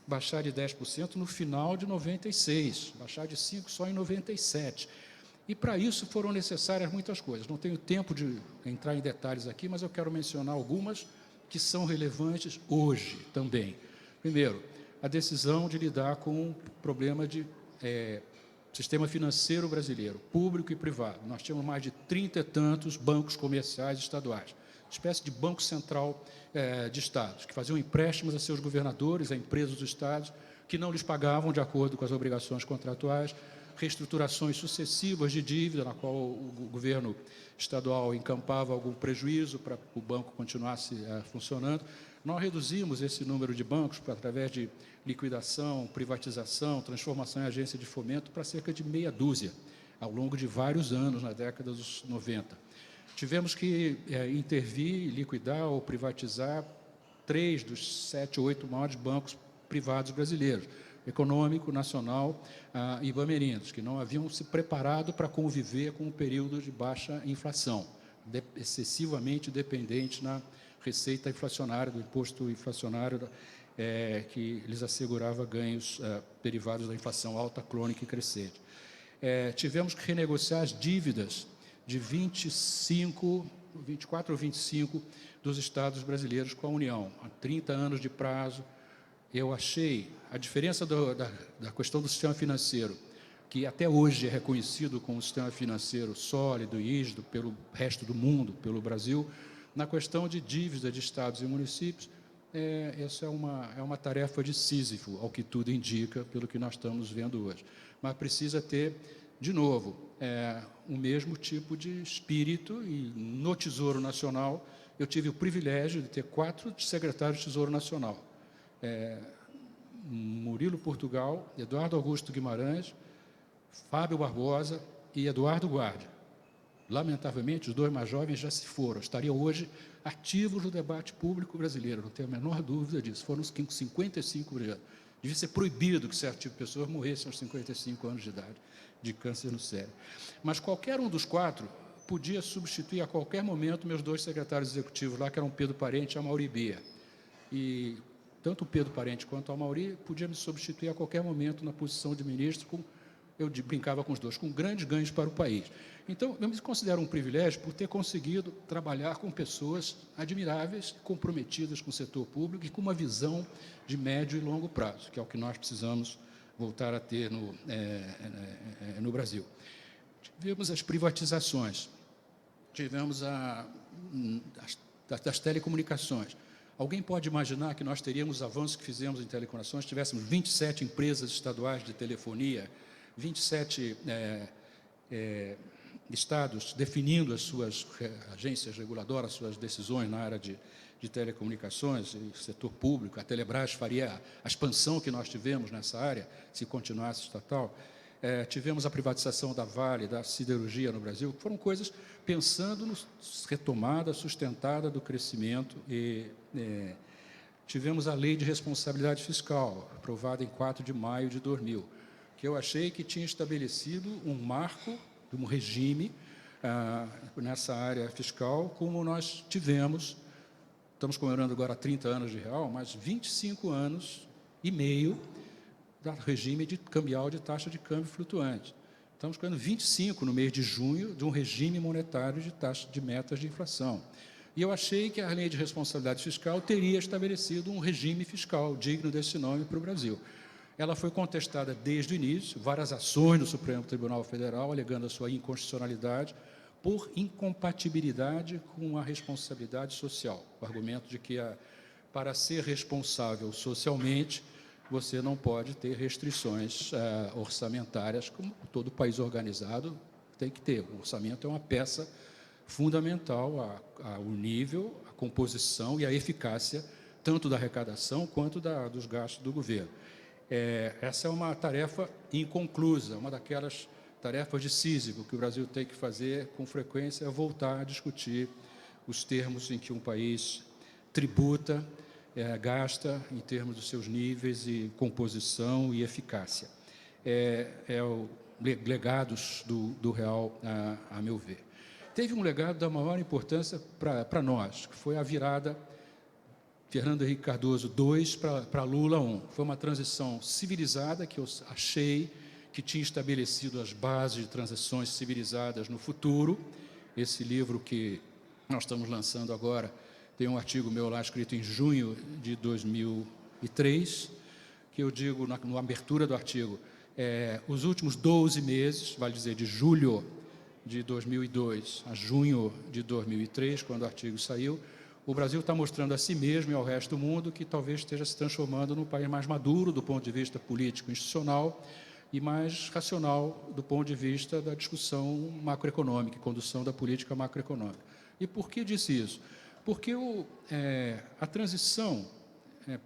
baixar de 10% no final de 96, baixar de 5% só em 97. E, para isso, foram necessárias muitas coisas. Não tenho tempo de entrar em detalhes aqui, mas eu quero mencionar algumas que são relevantes hoje também. Primeiro, a decisão de lidar com o problema de sistema financeiro brasileiro, público e privado. Nós tínhamos mais de 30 e tantos bancos comerciais estaduais, espécie de banco central de estados, que faziam empréstimos a seus governadores, a empresas dos estados, que não lhes pagavam de acordo com as obrigações contratuais, reestruturações sucessivas de dívida, na qual o governo estadual encampava algum prejuízo para o banco continuasse funcionando. Nós reduzimos esse número de bancos através de liquidação, privatização, transformação em agência de fomento para cerca de meia dúzia, ao longo de vários anos, na década dos 90. Tivemos que intervir, liquidar ou privatizar 3 dos 7 ou 8 maiores bancos privados brasileiros, Econômico, Nacional e Bamerinos, que não haviam se preparado para conviver com um período de baixa inflação, excessivamente dependente na receita inflacionária, do imposto inflacionário, que lhes assegurava ganhos derivados da inflação alta, crônica e crescente. Tivemos que renegociar as dívidas de 24 ou 25 dos estados brasileiros com a União, há 30 anos de prazo. Eu achei a diferença da questão do sistema financeiro, que até hoje é reconhecido como um sistema financeiro sólido e rígido pelo resto do mundo, pelo Brasil, na questão de dívida de estados e municípios. Essa é uma tarefa de Sísifo, ao que tudo indica, pelo que nós estamos vendo hoje. Mas precisa ter, de novo, o mesmo tipo de espírito, e no Tesouro Nacional eu tive o privilégio de ter 4 secretários de Tesouro Nacional. Murilo Portugal, Eduardo Augusto Guimarães, Fábio Barbosa e Eduardo Guardia. Lamentavelmente, os 2 mais jovens já se foram, estariam hoje ativos no debate público brasileiro, não tenho a menor dúvida disso. Foram os 55 anos. Devia ser proibido que certo tipo de pessoas morressem aos 55 anos de idade de câncer no cérebro. Mas qualquer um dos 4 podia substituir a qualquer momento meus 2 secretários executivos lá, que eram Pedro Parente e Amaury Bia. E tanto o Pedro Parente quanto o Amaury podia me substituir a qualquer momento na posição de ministro, eu brincava com os 2, com grandes ganhos para o país. Então, eu me considero um privilégio por ter conseguido trabalhar com pessoas admiráveis, comprometidas com o setor público e com uma visão de médio e longo prazo, que é o que nós precisamos voltar a ter no Brasil. Tivemos as privatizações, tivemos das telecomunicações. Alguém pode imaginar que nós teríamos os avanços que fizemos em telecomunicações, tivéssemos 27 empresas estaduais de telefonia, 27 estados definindo as suas agências reguladoras, suas decisões na área de telecomunicações e setor público. A Telebrás faria a expansão que nós tivemos nessa área, se continuasse estatal. Tivemos a privatização da Vale, da siderurgia no Brasil, foram coisas pensando na retomada sustentada do crescimento. Tivemos a Lei de Responsabilidade Fiscal, aprovada em 4 de maio de 2000, que eu achei que tinha estabelecido um marco, um regime nessa área fiscal, como nós tivemos, estamos comemorando agora 30 anos de real, mas 25 anos e meio do regime cambial de taxa de câmbio flutuante. Estamos comemorando 25 no mês de junho de um regime monetário de taxa de metas de inflação. E eu achei que a lei de responsabilidade fiscal teria estabelecido um regime fiscal digno desse nome para o Brasil. Ela foi contestada desde o início, várias ações no Supremo Tribunal Federal, alegando a sua inconstitucionalidade, por incompatibilidade com a responsabilidade social. O argumento de que, para ser responsável socialmente, você não pode ter restrições orçamentárias, como todo país organizado tem que ter. O orçamento é uma peça fundamental ao nível, a composição e a eficácia, tanto da arrecadação quanto dos gastos do governo. Essa é uma tarefa inconclusa, uma daquelas tarefas de Sísifo que o Brasil tem que fazer com frequência, é voltar a discutir os termos em que um país tributa, gasta em termos dos seus níveis e composição e eficácia. Legados do real, a meu ver. Teve um legado da maior importância para nós, que foi a virada Fernando Henrique Cardoso II para Lula I. Foi uma transição civilizada que eu achei que tinha estabelecido as bases de transições civilizadas no futuro. Esse livro que nós estamos lançando agora tem um artigo meu lá escrito em junho de 2003, que eu digo na abertura do artigo, os últimos 12 meses, vale dizer, de julho de 2002 a junho de 2003, quando o artigo saiu, o Brasil está mostrando a si mesmo e ao resto do mundo que talvez esteja se transformando num país mais maduro do ponto de vista político e institucional e mais racional do ponto de vista da discussão macroeconômica, condução da política macroeconômica. E por que disse isso? Porque a transição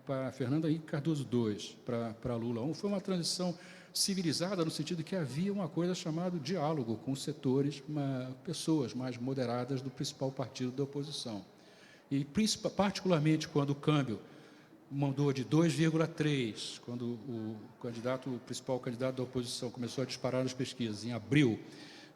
para Fernando Henrique Cardoso II, para Lula I, foi uma transição civilizada no sentido que havia uma coisa chamada diálogo com os setores, pessoas mais moderadas do principal partido da oposição. E particularmente quando o câmbio mandou de 2,3, quando o principal candidato da oposição começou a disparar nas pesquisas em abril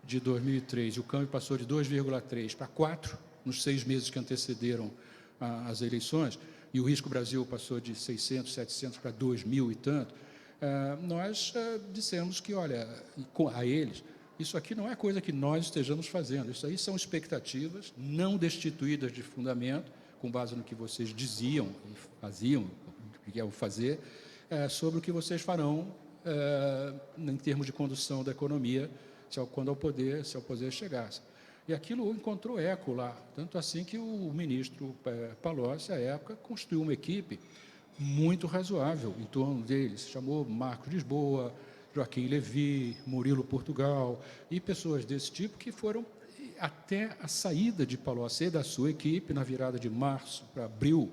de 2003, e o câmbio passou de 2,3 para 4 nos 6 meses que antecederam as eleições, e o Risco Brasil passou de 600, 700 para 2.000 e tanto, nós dissemos que, olha, a eles, isso aqui não é coisa que nós estejamos fazendo, isso aí são expectativas não destituídas de fundamento, com base no que vocês diziam e faziam, que iam fazer, sobre o que vocês farão em termos de condução da economia, se ao poder chegasse. E aquilo encontrou eco lá, tanto assim que o ministro Palocci, à época, construiu uma equipe muito razoável em torno deles, chamou Marcos Lisboa, Joaquim Levy, Murilo Portugal e pessoas desse tipo que foram até a saída de Palocci e da sua equipe, na virada de março para abril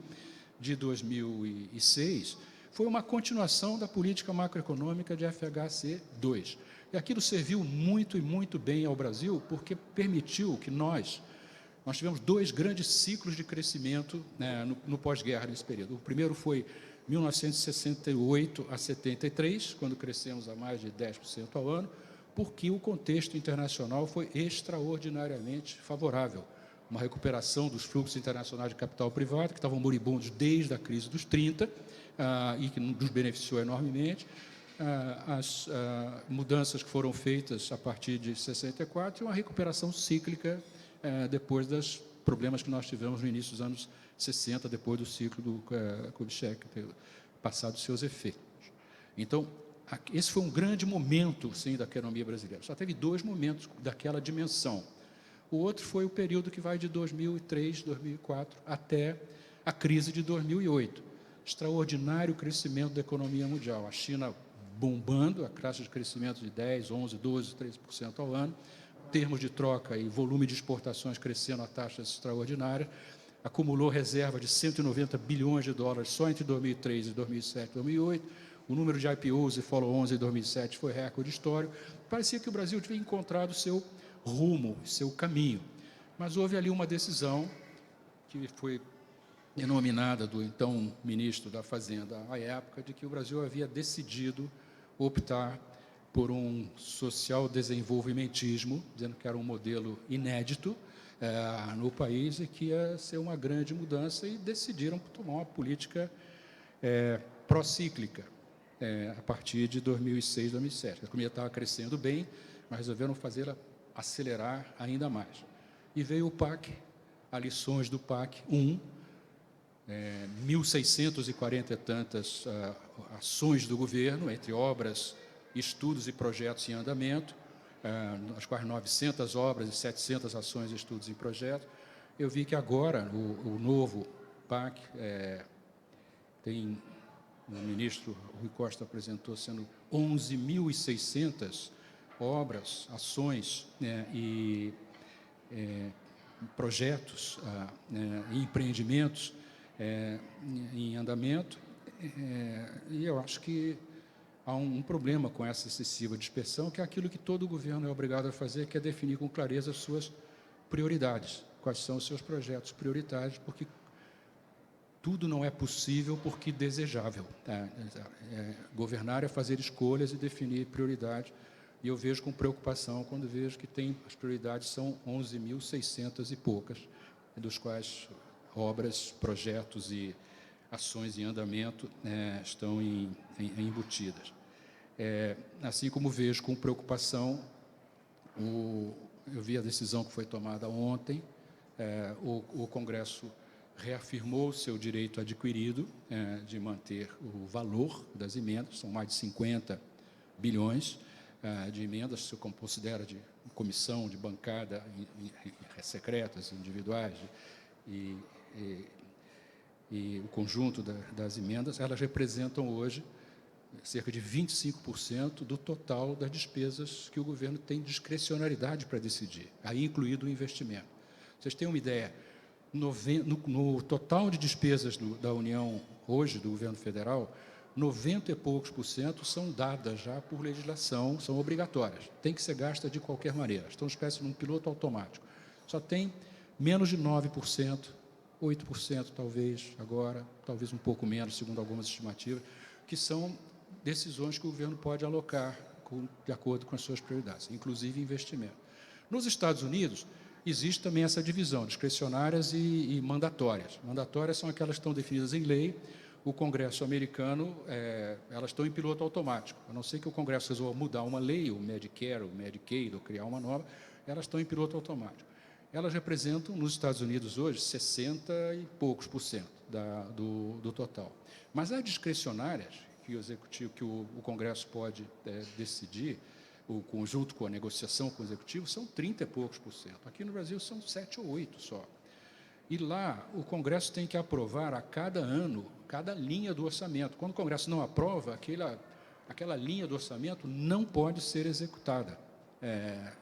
de 2006, foi uma continuação da política macroeconômica de FHC II. E aquilo serviu muito e muito bem ao Brasil, porque permitiu que nós tivemos 2 grandes ciclos de crescimento no pós-guerra nesse período. O primeiro foi 1968 a 73, quando crescemos a mais de 10% ao ano, porque o contexto internacional foi extraordinariamente favorável. Uma recuperação dos fluxos internacionais de capital privado, que estavam moribundos desde a crise dos 30, e que nos beneficiou enormemente, as mudanças que foram feitas a partir de 64 e uma recuperação cíclica depois dos problemas que nós tivemos no início dos anos 60, depois do ciclo do Kubitschek ter passado seus efeitos. Então, esse foi um grande momento, sim, da economia brasileira. Só teve 2 momentos daquela dimensão. O outro foi o período que vai de 2003, 2004, até a crise de 2008. Extraordinário crescimento da economia mundial. A China bombando, a taxa de crescimento de 10%, 11%, 12%, 13% ao ano, termos de troca e volume de exportações crescendo a taxas extraordinárias, acumulou reserva de 190 bilhões de dólares só entre 2003 e 2007 e 2008, o número de IPOs e follow-ons em 2007 foi recorde histórico. Parecia que o Brasil tinha encontrado seu rumo, seu caminho, mas houve ali uma decisão que foi denominada do então ministro da Fazenda à época, de que o Brasil havia decidido optar por um social-desenvolvimentismo, dizendo que era um modelo inédito no país e que ia ser uma grande mudança, e decidiram tomar uma política procíclica a partir de 2006, 2007. A economia estava crescendo bem, mas resolveram fazê-la acelerar ainda mais. E veio o PAC, as lições do PAC 1, 1.640 e tantas ações do governo, entre obras, estudos e projetos em andamento, as quais 900 obras e 700 ações, estudos e projetos. Eu vi que agora o novo PAC tem, o ministro Rui Costa apresentou, sendo 11.600 obras, ações e projetos e empreendimentos em andamento, e eu acho que há um problema com essa excessiva dispersão, que é aquilo que todo governo é obrigado a fazer, que é definir com clareza as suas prioridades, quais são os seus projetos prioritários, porque tudo não é possível porque desejável. Governar é fazer escolhas e definir prioridades, e eu vejo com preocupação quando vejo que as prioridades são 11.600 e poucas, dos quais obras, projetos e ações em andamento estão embutidas. Assim como vejo com preocupação, eu vi a decisão que foi tomada ontem, o Congresso reafirmou o seu direito adquirido de manter o valor das emendas, são mais de 50 bilhões de emendas, se considera de comissão, de bancada, secretas, individuais, e o conjunto das emendas, elas representam hoje cerca de 25% do total das despesas que o governo tem discricionariedade para decidir, aí incluído o investimento. Vocês têm uma ideia, no total de despesas da União hoje, do governo federal, 90 e poucos % são dadas já por legislação, são obrigatórias, tem que ser gasta de qualquer maneira, estão uma espécie de um piloto automático. Só tem menos de 9%, 8% talvez agora, talvez um pouco menos, segundo algumas estimativas, que são decisões que o governo pode alocar de acordo com as suas prioridades, inclusive investimento. Nos Estados Unidos, existe também essa divisão, discricionárias e mandatórias. Mandatórias são aquelas que estão definidas em lei. O Congresso americano, elas estão em piloto automático. A não ser que o Congresso resolva mudar uma lei, o Medicare, o Medicaid, ou criar uma nova, elas estão em piloto automático. Elas representam, nos Estados Unidos hoje, 60 e poucos % do total. Mas as discricionárias, que o Congresso pode decidir, o conjunto com a negociação com o Executivo, são 30 e poucos %. Aqui no Brasil são 7 ou 8 só. E lá o Congresso tem que aprovar a cada ano, cada linha do orçamento. Quando o Congresso não aprova, aquela linha do orçamento não pode ser executada.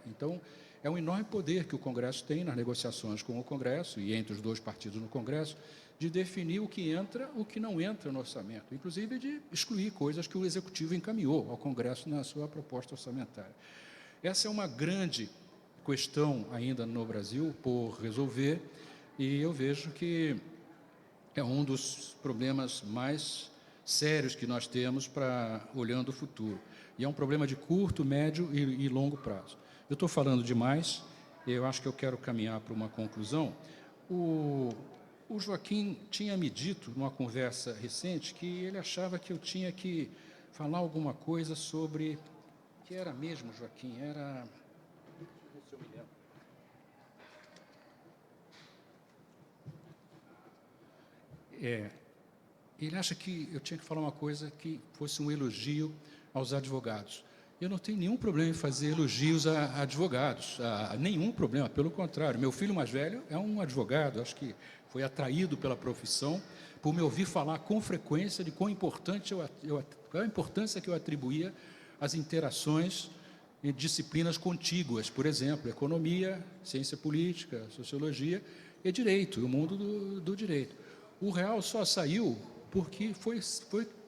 Então, é um enorme poder que o Congresso tem nas negociações com o Congresso e entre os dois partidos no Congresso, de definir o que entra, o que não entra no orçamento, inclusive de excluir coisas que o Executivo encaminhou ao Congresso na sua proposta orçamentária. Essa é uma grande questão ainda no Brasil por resolver, e eu vejo que é um dos problemas mais sérios que nós temos olhando o futuro. E é um problema de curto, médio e longo prazo. Eu estou falando demais, eu acho que eu quero caminhar para uma conclusão. O Joaquim tinha me dito, numa conversa recente, que ele achava que eu tinha que falar alguma coisa sobre... que era mesmo, Joaquim? Era... Deixa eu ver se eu me lembro. Ele acha que eu tinha que falar uma coisa que fosse um elogio aos advogados. Eu não tenho nenhum problema em fazer elogios a advogados, nenhum problema, pelo contrário. Meu filho mais velho é um advogado, acho que foi atraído pela profissão, por me ouvir falar com frequência de qual a importância que eu atribuía às interações em disciplinas contíguas, por exemplo, economia, ciência política, sociologia e direito, o mundo do direito. O real só saiu porque foi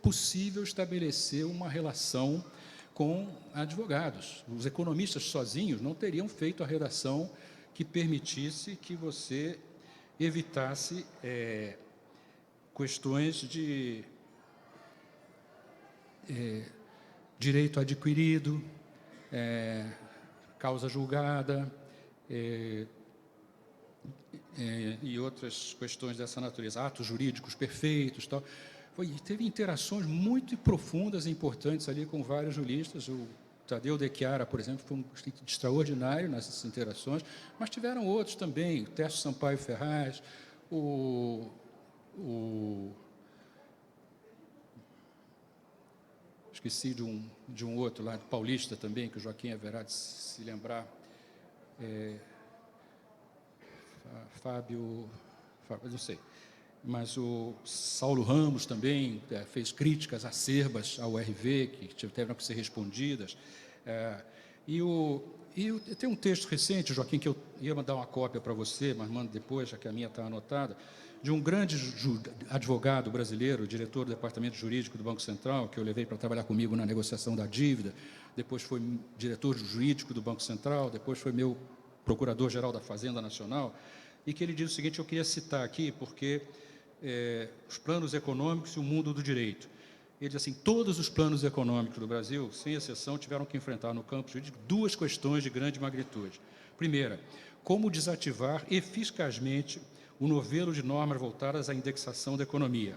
possível estabelecer uma relação com advogados. Os economistas sozinhos não teriam feito a redação que permitisse que você evitasse questões de direito adquirido, causa julgada, e outras questões dessa natureza, atos jurídicos perfeitos, tal. Teve interações muito profundas e importantes ali com vários juristas. O Tadeu De Chiara, por exemplo, foi extraordinário nessas interações, mas tiveram outros também, o Tércio Sampaio Ferraz, esqueci de um outro lá, paulista também, que o Joaquim haverá de se lembrar, Fábio, não sei, mas o Saulo Ramos também fez críticas acerbas ao RV, que tiveram que ser respondidas. Tem um texto recente, Joaquim, que eu ia mandar uma cópia para você, mas mando depois, já que a minha está anotada, de um grande advogado brasileiro, diretor do Departamento Jurídico do Banco Central, que eu levei para trabalhar comigo na negociação da dívida, depois foi diretor jurídico do Banco Central, depois foi meu procurador-geral da Fazenda Nacional, e que ele diz o seguinte, eu queria citar aqui, porque os planos econômicos e o mundo do direito. Ele diz assim, todos os planos econômicos do Brasil, sem exceção, tiveram que enfrentar no campo jurídico duas questões de grande magnitude. Primeira, como desativar eficazmente o novelo de normas voltadas à indexação da economia.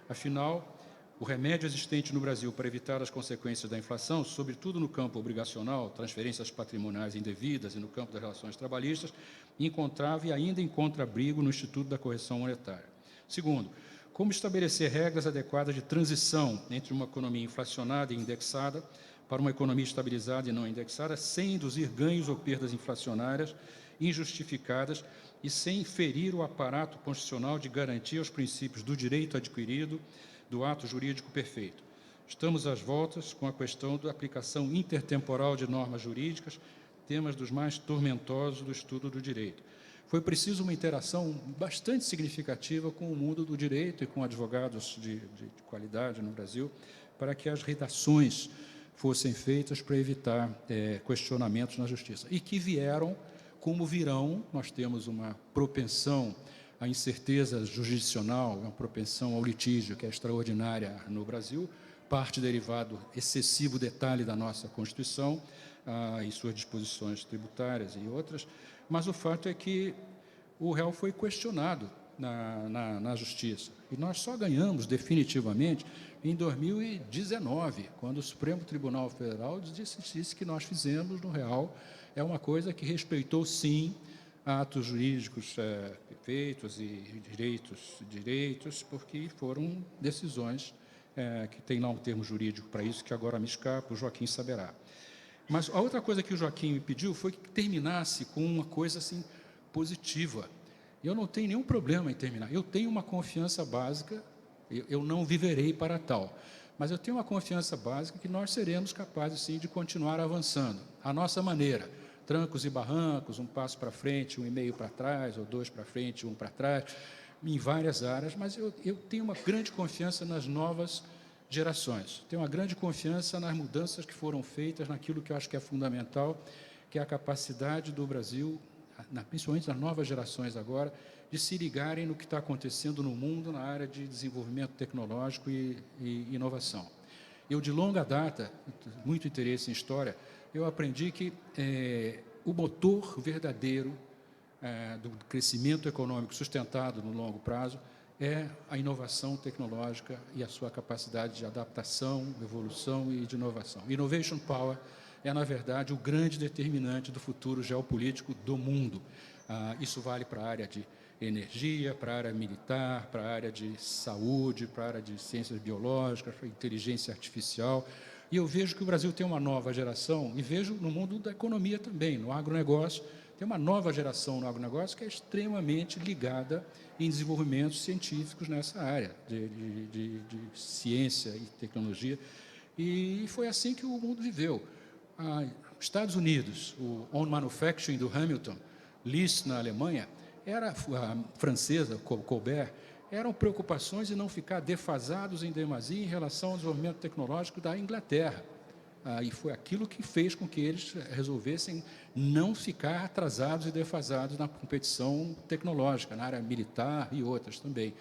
Afinal, o remédio existente no Brasil para evitar as consequências da inflação, sobretudo no campo obrigacional, transferências patrimoniais indevidas e no campo das relações trabalhistas, encontrava e ainda encontra abrigo no Instituto da Correção Monetária. Segundo, como estabelecer regras adequadas de transição entre uma economia inflacionada e indexada para uma economia estabilizada e não indexada, sem induzir ganhos ou perdas inflacionárias injustificadas e sem ferir o aparato constitucional de garantia aos princípios do direito adquirido, do ato jurídico perfeito. Estamos às voltas com a questão da aplicação intertemporal de normas jurídicas, temas dos mais tormentosos do estudo do direito. Foi preciso uma interação bastante significativa com o mundo do direito e com advogados de qualidade no Brasil, para que as redações fossem feitas para evitar questionamentos na justiça. E que vieram, como virão, nós temos uma propensão à incerteza jurisdicional, uma propensão ao litígio, que é extraordinária no Brasil, parte derivado excessivo detalhe da nossa Constituição e suas disposições tributárias e outras, mas o fato é que o réu foi questionado na Justiça. E nós só ganhamos definitivamente em 2019, quando o Supremo Tribunal Federal disse que nós fizemos no real é uma coisa que respeitou, sim, atos jurídicos feitos e direitos, porque foram decisões que tem lá um termo jurídico para isso, que agora me escapa, o Joaquim saberá. Mas a outra coisa que o Joaquim me pediu foi que terminasse com uma coisa assim positiva. Eu não tenho nenhum problema em terminar. Eu tenho uma confiança básica, eu não viverei para tal, mas eu tenho uma confiança básica que nós seremos capazes, sim, de continuar avançando, à nossa maneira. Trancos e barrancos, um passo para frente, 1,5 para trás, ou 2 para frente, 1 para trás, em várias áreas, mas eu tenho uma grande confiança nas novas gerações. Tenho uma grande confiança nas mudanças que foram feitas, naquilo que eu acho que é fundamental, que é a capacidade do Brasil, principalmente das novas gerações agora, de se ligarem no que está acontecendo no mundo na área de desenvolvimento tecnológico e inovação. Eu, de longa data, muito interesse em história, eu aprendi que o motor verdadeiro do crescimento econômico sustentado no longo prazo é a inovação tecnológica e a sua capacidade de adaptação, evolução e de inovação. Innovation Power é, na verdade, o grande determinante do futuro geopolítico do mundo. Isso vale para a área de energia, para a área militar, para a área de saúde, para a área de ciências biológicas, para a inteligência artificial. E eu vejo que o Brasil tem uma nova geração, e vejo no mundo da economia também, no agronegócio, tem uma nova geração no agronegócio que é extremamente ligada em desenvolvimentos científicos nessa área de ciência e tecnologia. E foi assim que o mundo viveu. Estados Unidos, o On Manufacturing do Hamilton, List na Alemanha, era a francesa, Colbert, eram preocupações de não ficar defasados em demasia em relação ao desenvolvimento tecnológico da Inglaterra. E foi aquilo que fez com que eles resolvessem não ficar atrasados e defasados na competição tecnológica, na área militar e outras também.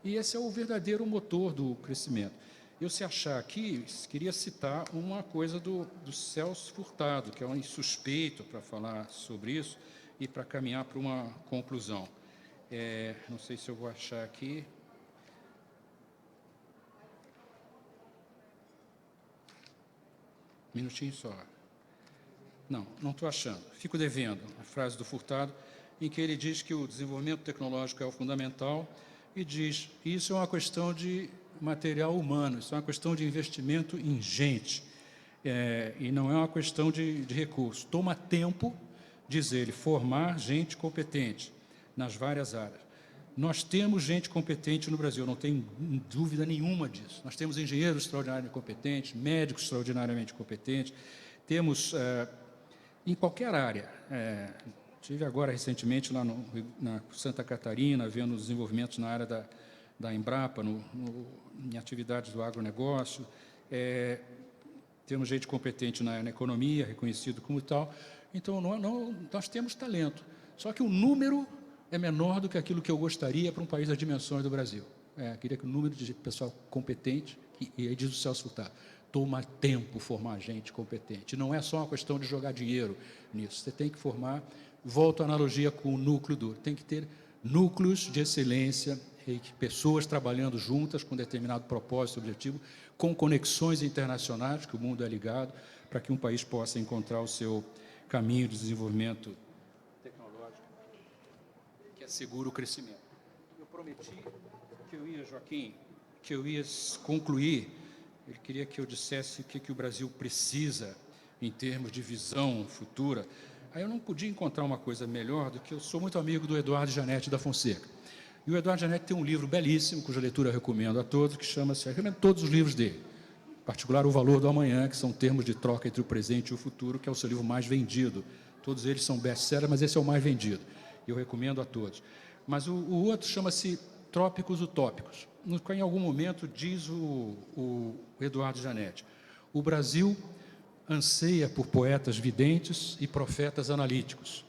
E esse é o verdadeiro motor do crescimento. Eu, se achar aqui, queria citar uma coisa do Celso Furtado, que é um insuspeito para falar sobre isso e para caminhar para uma conclusão. Não sei se eu vou achar aqui. Minutinho só. Não estou achando. Fico devendo a frase do Furtado, em que ele diz que o desenvolvimento tecnológico é o fundamental e diz que isso é uma questão de material humano, isso é uma questão de investimento em gente, e não é uma questão de recursos. Toma tempo, diz ele, formar gente competente nas várias áreas. Nós temos gente competente no Brasil, não tenho dúvida nenhuma disso. Nós temos engenheiros extraordinariamente competentes, médicos extraordinariamente competentes, temos em qualquer área. Estive agora recentemente lá na Santa Catarina, vendo os desenvolvimentos na área da Embrapa, em atividades do agronegócio. Temos gente competente na economia, reconhecido como tal. Então, nós temos talento. Só que o número é menor do que aquilo que eu gostaria para um país das dimensões do Brasil. Queria que o número de pessoal competente, e aí diz o Celso Furtado, toma tempo formar gente competente. Não é só uma questão de jogar dinheiro nisso. Você tem que formar, volto à analogia com o núcleo duro, tem que ter núcleos de excelência, e pessoas trabalhando juntas com determinado propósito, objetivo, com conexões internacionais, que o mundo é ligado, para que um país possa encontrar o seu caminho de desenvolvimento tecnológico, que assegura o crescimento. Eu prometi que eu ia, Joaquim, que eu ia concluir. Ele queria que eu dissesse o que o Brasil precisa em termos de visão futura. Aí eu não podia encontrar uma coisa melhor do que eu sou muito amigo do Eduardo Janete da Fonseca. E o Eduardo Janete tem um livro belíssimo, cuja leitura eu recomendo a todos, que chama-se, eu recomendo todos os livros dele, em particular O Valor do Amanhã, que são termos de troca entre o presente e o futuro, que é o seu livro mais vendido. Todos eles são best-sellers, mas esse é o mais vendido. E eu recomendo a todos. Mas o outro chama-se Trópicos Utópicos, no qual em algum momento diz o Eduardo Janete, o Brasil anseia por poetas videntes e profetas analíticos,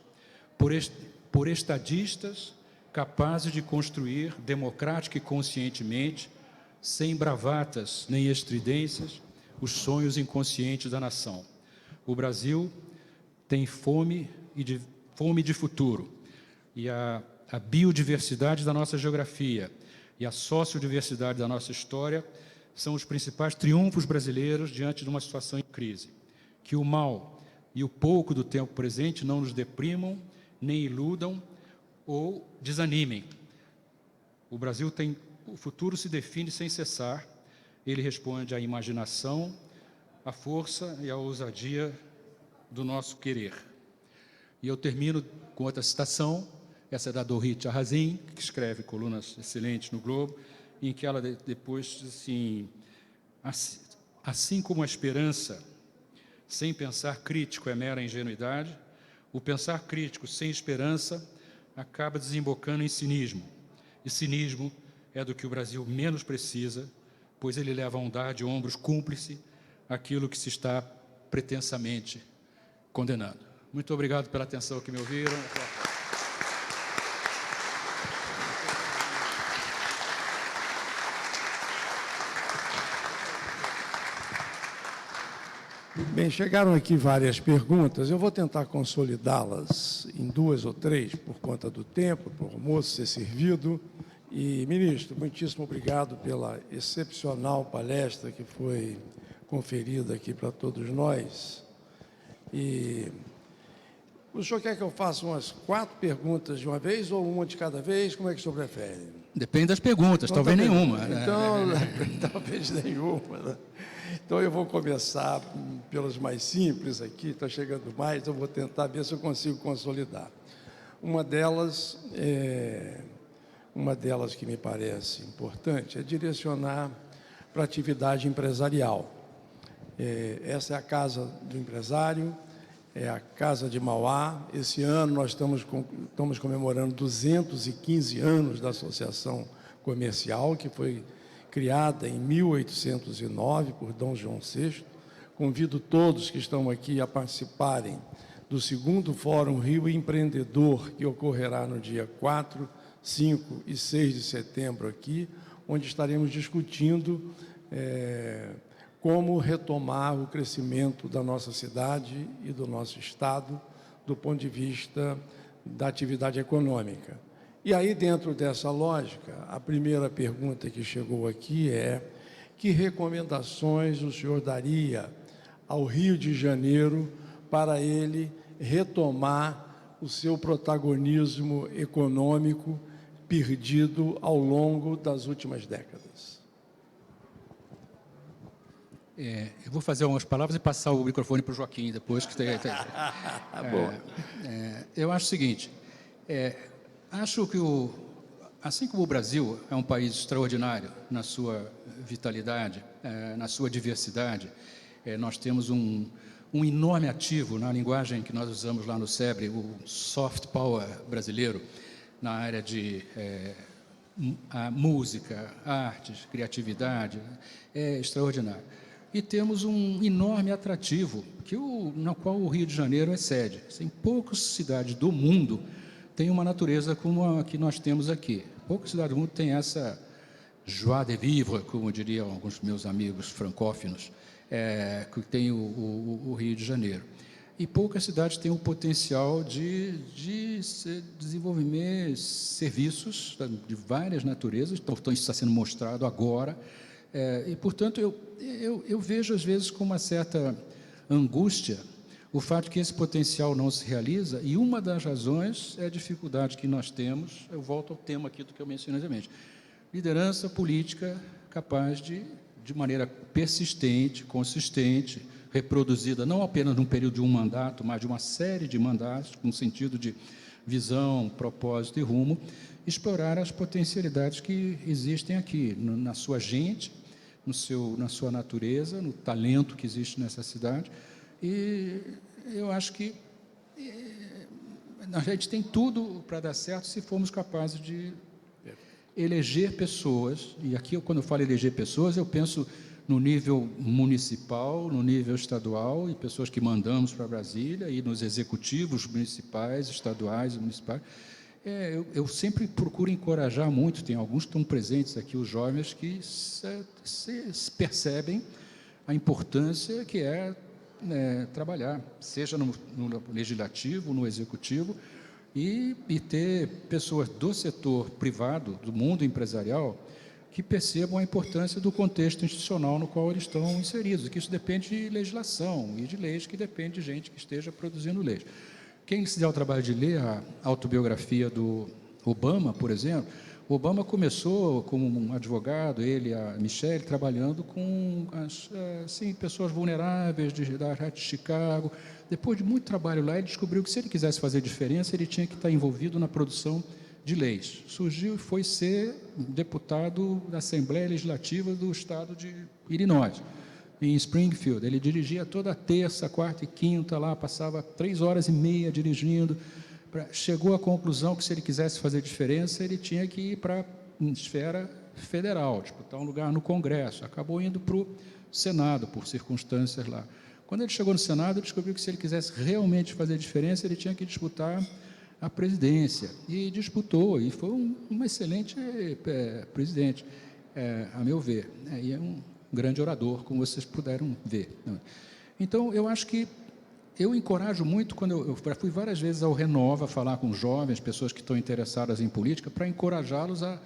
por estadistas capazes de construir democrática e conscientemente, sem bravatas nem estridências, os sonhos inconscientes da nação. O Brasil tem fome de futuro, e a biodiversidade da nossa geografia e a sociodiversidade da nossa história são os principais triunfos brasileiros diante de uma situação em crise. Que o mal e o pouco do tempo presente não nos deprimam, nem iludam ou desanimem. O Brasil tem, o futuro se define sem cessar, ele responde à imaginação, à força e à ousadia do nosso querer. E eu termino com outra citação, essa é da Dorit Arrazin, que escreve colunas excelentes no Globo, em que ela depois diz assim como a esperança sem pensar crítico é mera ingenuidade, o pensar crítico sem esperança acaba desembocando em cinismo. E cinismo é do que o Brasil menos precisa, pois ele leva a andar de ombros cúmplice aquilo que se está pretensamente condenando. Muito obrigado pela atenção que me ouviram. Bem, chegaram aqui várias perguntas, eu vou tentar consolidá-las em 2 ou 3, por conta do tempo, para o almoço ser servido. E, ministro, muitíssimo obrigado pela excepcional palestra que foi conferida aqui para todos nós. E o senhor quer que eu faça umas 4 perguntas de uma vez ou uma de cada vez? Como é que o senhor prefere? Depende das perguntas, talvez nenhuma. Então, talvez nenhuma, né? Então, eu vou começar pelas mais simples aqui, está chegando mais, eu vou tentar ver se eu consigo consolidar. Uma delas que me parece importante é direcionar para a atividade empresarial. Essa é a Casa do Empresário, é a Casa de Mauá. Esse ano nós estamos comemorando 215 anos da Associação Comercial, que foi criada em 1809 por Dom João VI. Convido todos que estão aqui a participarem do 2º Fórum Rio Empreendedor, que ocorrerá no dia 4, 5 e 6 de setembro aqui, onde estaremos discutindo como retomar o crescimento da nossa cidade e do nosso estado do ponto de vista da atividade econômica. E aí, dentro dessa lógica, a primeira pergunta que chegou aqui é: que recomendações o senhor daria ao Rio de Janeiro para ele retomar o seu protagonismo econômico perdido ao longo das últimas décadas? Eu vou fazer algumas palavras e passar o microfone para o Joaquim depois. Bom. Eu acho o seguinte, acho que assim como o Brasil é um país extraordinário na sua vitalidade, na sua diversidade, nós temos um enorme ativo na linguagem que nós usamos lá no SEBRE, o soft power brasileiro, na área de a música, artes, criatividade, é extraordinário. E temos um enorme atrativo, no qual o Rio de Janeiro é sede. Em poucas cidades do mundo tem uma natureza como a que nós temos aqui. Poucas cidades do mundo têm essa joie de vivre, como diriam alguns meus amigos francófonos, que tem o Rio de Janeiro. E poucas cidades têm o potencial de desenvolver serviços de várias naturezas, então está sendo mostrado agora. E, portanto, eu vejo, às vezes, com uma certa angústia o fato que esse potencial não se realiza, e uma das razões é a dificuldade que nós temos, eu volto ao tema aqui do que eu mencionei anteriormente, liderança política capaz de maneira persistente, consistente, reproduzida não apenas num período de um mandato, mas de uma série de mandatos, com sentido de visão, propósito e rumo, explorar as potencialidades que existem aqui, na sua gente, na sua natureza, no talento que existe nessa cidade. E eu acho que a gente tem tudo para dar certo se formos capazes de eleger pessoas, e aqui, quando eu falo eleger pessoas, eu penso no nível municipal, no nível estadual, e pessoas que mandamos para Brasília, e nos executivos municipais, estaduais e municipais. Eu sempre procuro encorajar muito, tem alguns que estão presentes aqui, os jovens, que se percebem a importância que trabalhar, seja no legislativo, no executivo, e ter pessoas do setor privado, do mundo empresarial, que percebam a importância do contexto institucional no qual eles estão inseridos, que isso depende de legislação e de leis, que depende de gente que esteja produzindo leis. Quem se der o trabalho de ler a autobiografia do Obama, por exemplo, o Obama começou como um advogado, ele e a Michelle, trabalhando com pessoas vulneráveis da Rádio de Chicago. Depois de muito trabalho lá, ele descobriu que se ele quisesse fazer diferença, ele tinha que estar envolvido na produção de leis. Surgiu e foi ser deputado da Assembleia Legislativa do estado de Illinois, em Springfield. Ele dirigia toda terça, quarta e quinta lá, passava 3 horas e meia dirigindo. Chegou à conclusão que se ele quisesse fazer diferença, ele tinha que ir para a esfera federal, disputar um lugar no Congresso. Acabou indo para o Senado, por circunstâncias lá. Quando ele chegou no Senado, ele descobriu que se ele quisesse realmente fazer diferença, ele tinha que disputar a presidência. E disputou, e foi um excelente presidente, a meu ver. E é um grande orador, como vocês puderam ver. Então, eu acho que eu encorajo muito, quando eu fui várias vezes ao Renova falar com jovens, pessoas que estão interessadas em política, para encorajá-los a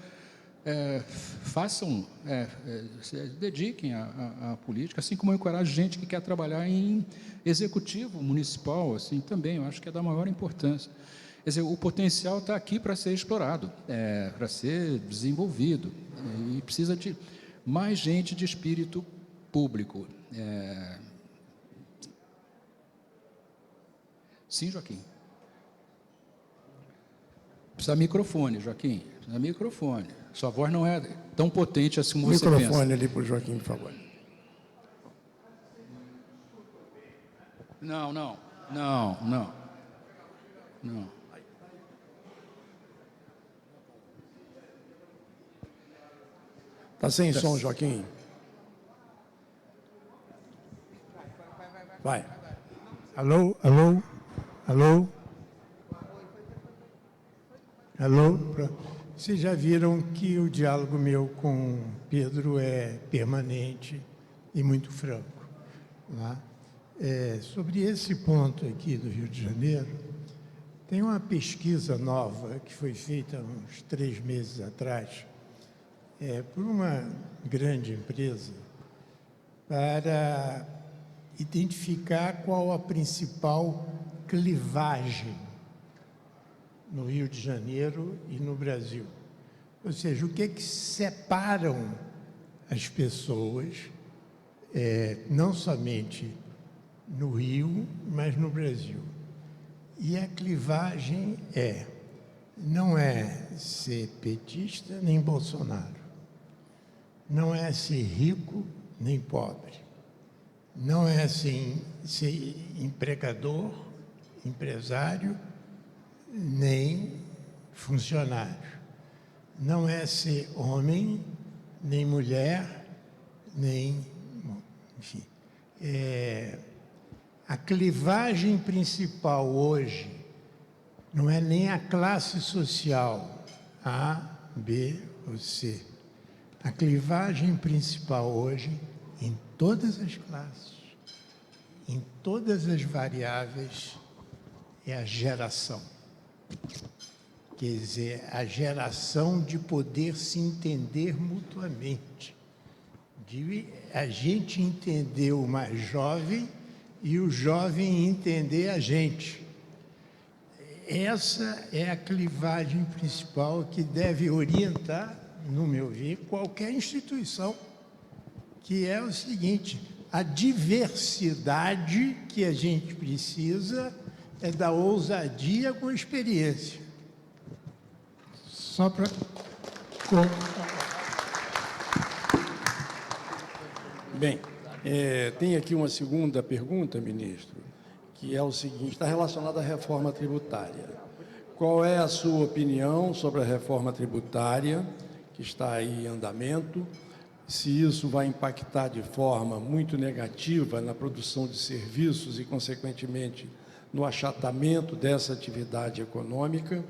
se dediquem à política, assim como eu encorajo gente que quer trabalhar em executivo municipal, assim, também, eu acho que é da maior importância. Quer dizer, o potencial está aqui para ser explorado, para ser desenvolvido, e precisa de mais gente de espírito público. Sim, Joaquim. Precisa microfone, Joaquim. Precisa microfone. Sua voz não é tão potente assim como você pensa. Microfone ali para o Joaquim, por favor. Não. Está sem som, Joaquim. Vai. Alô? vocês já viram que o diálogo meu com Pedro é permanente e muito franco. Não é? Sobre esse ponto aqui do Rio de Janeiro, tem uma pesquisa nova que foi feita há uns 3 meses atrás, por uma grande empresa, para identificar qual a principal clivagem no Rio de Janeiro e no Brasil. Ou seja, o que é que separam as pessoas, não somente no Rio, mas no Brasil. E a clivagem não é ser petista nem Bolsonaro, não é ser rico nem pobre, não é ser empregador, empresário, nem funcionário. Não é ser homem, nem mulher, nem... Enfim. A clivagem principal hoje não é nem a classe social A, B ou C. A clivagem principal hoje, em todas as classes, em todas as variáveis, é a geração. Quer dizer, a geração de poder se entender mutuamente, de a gente entender o mais jovem e o jovem entender a gente. Essa é a clivagem principal que deve orientar, no meu ver, qualquer instituição, que é o seguinte: a diversidade que a gente precisa é da ousadia com experiência. Só para... Bem, tem aqui uma segunda pergunta, ministro, que é o seguinte, está relacionada à reforma tributária. Qual é a sua opinião sobre a reforma tributária que está aí em andamento? Se isso vai impactar de forma muito negativa na produção de serviços e, consequentemente, no achatamento dessa atividade econômica?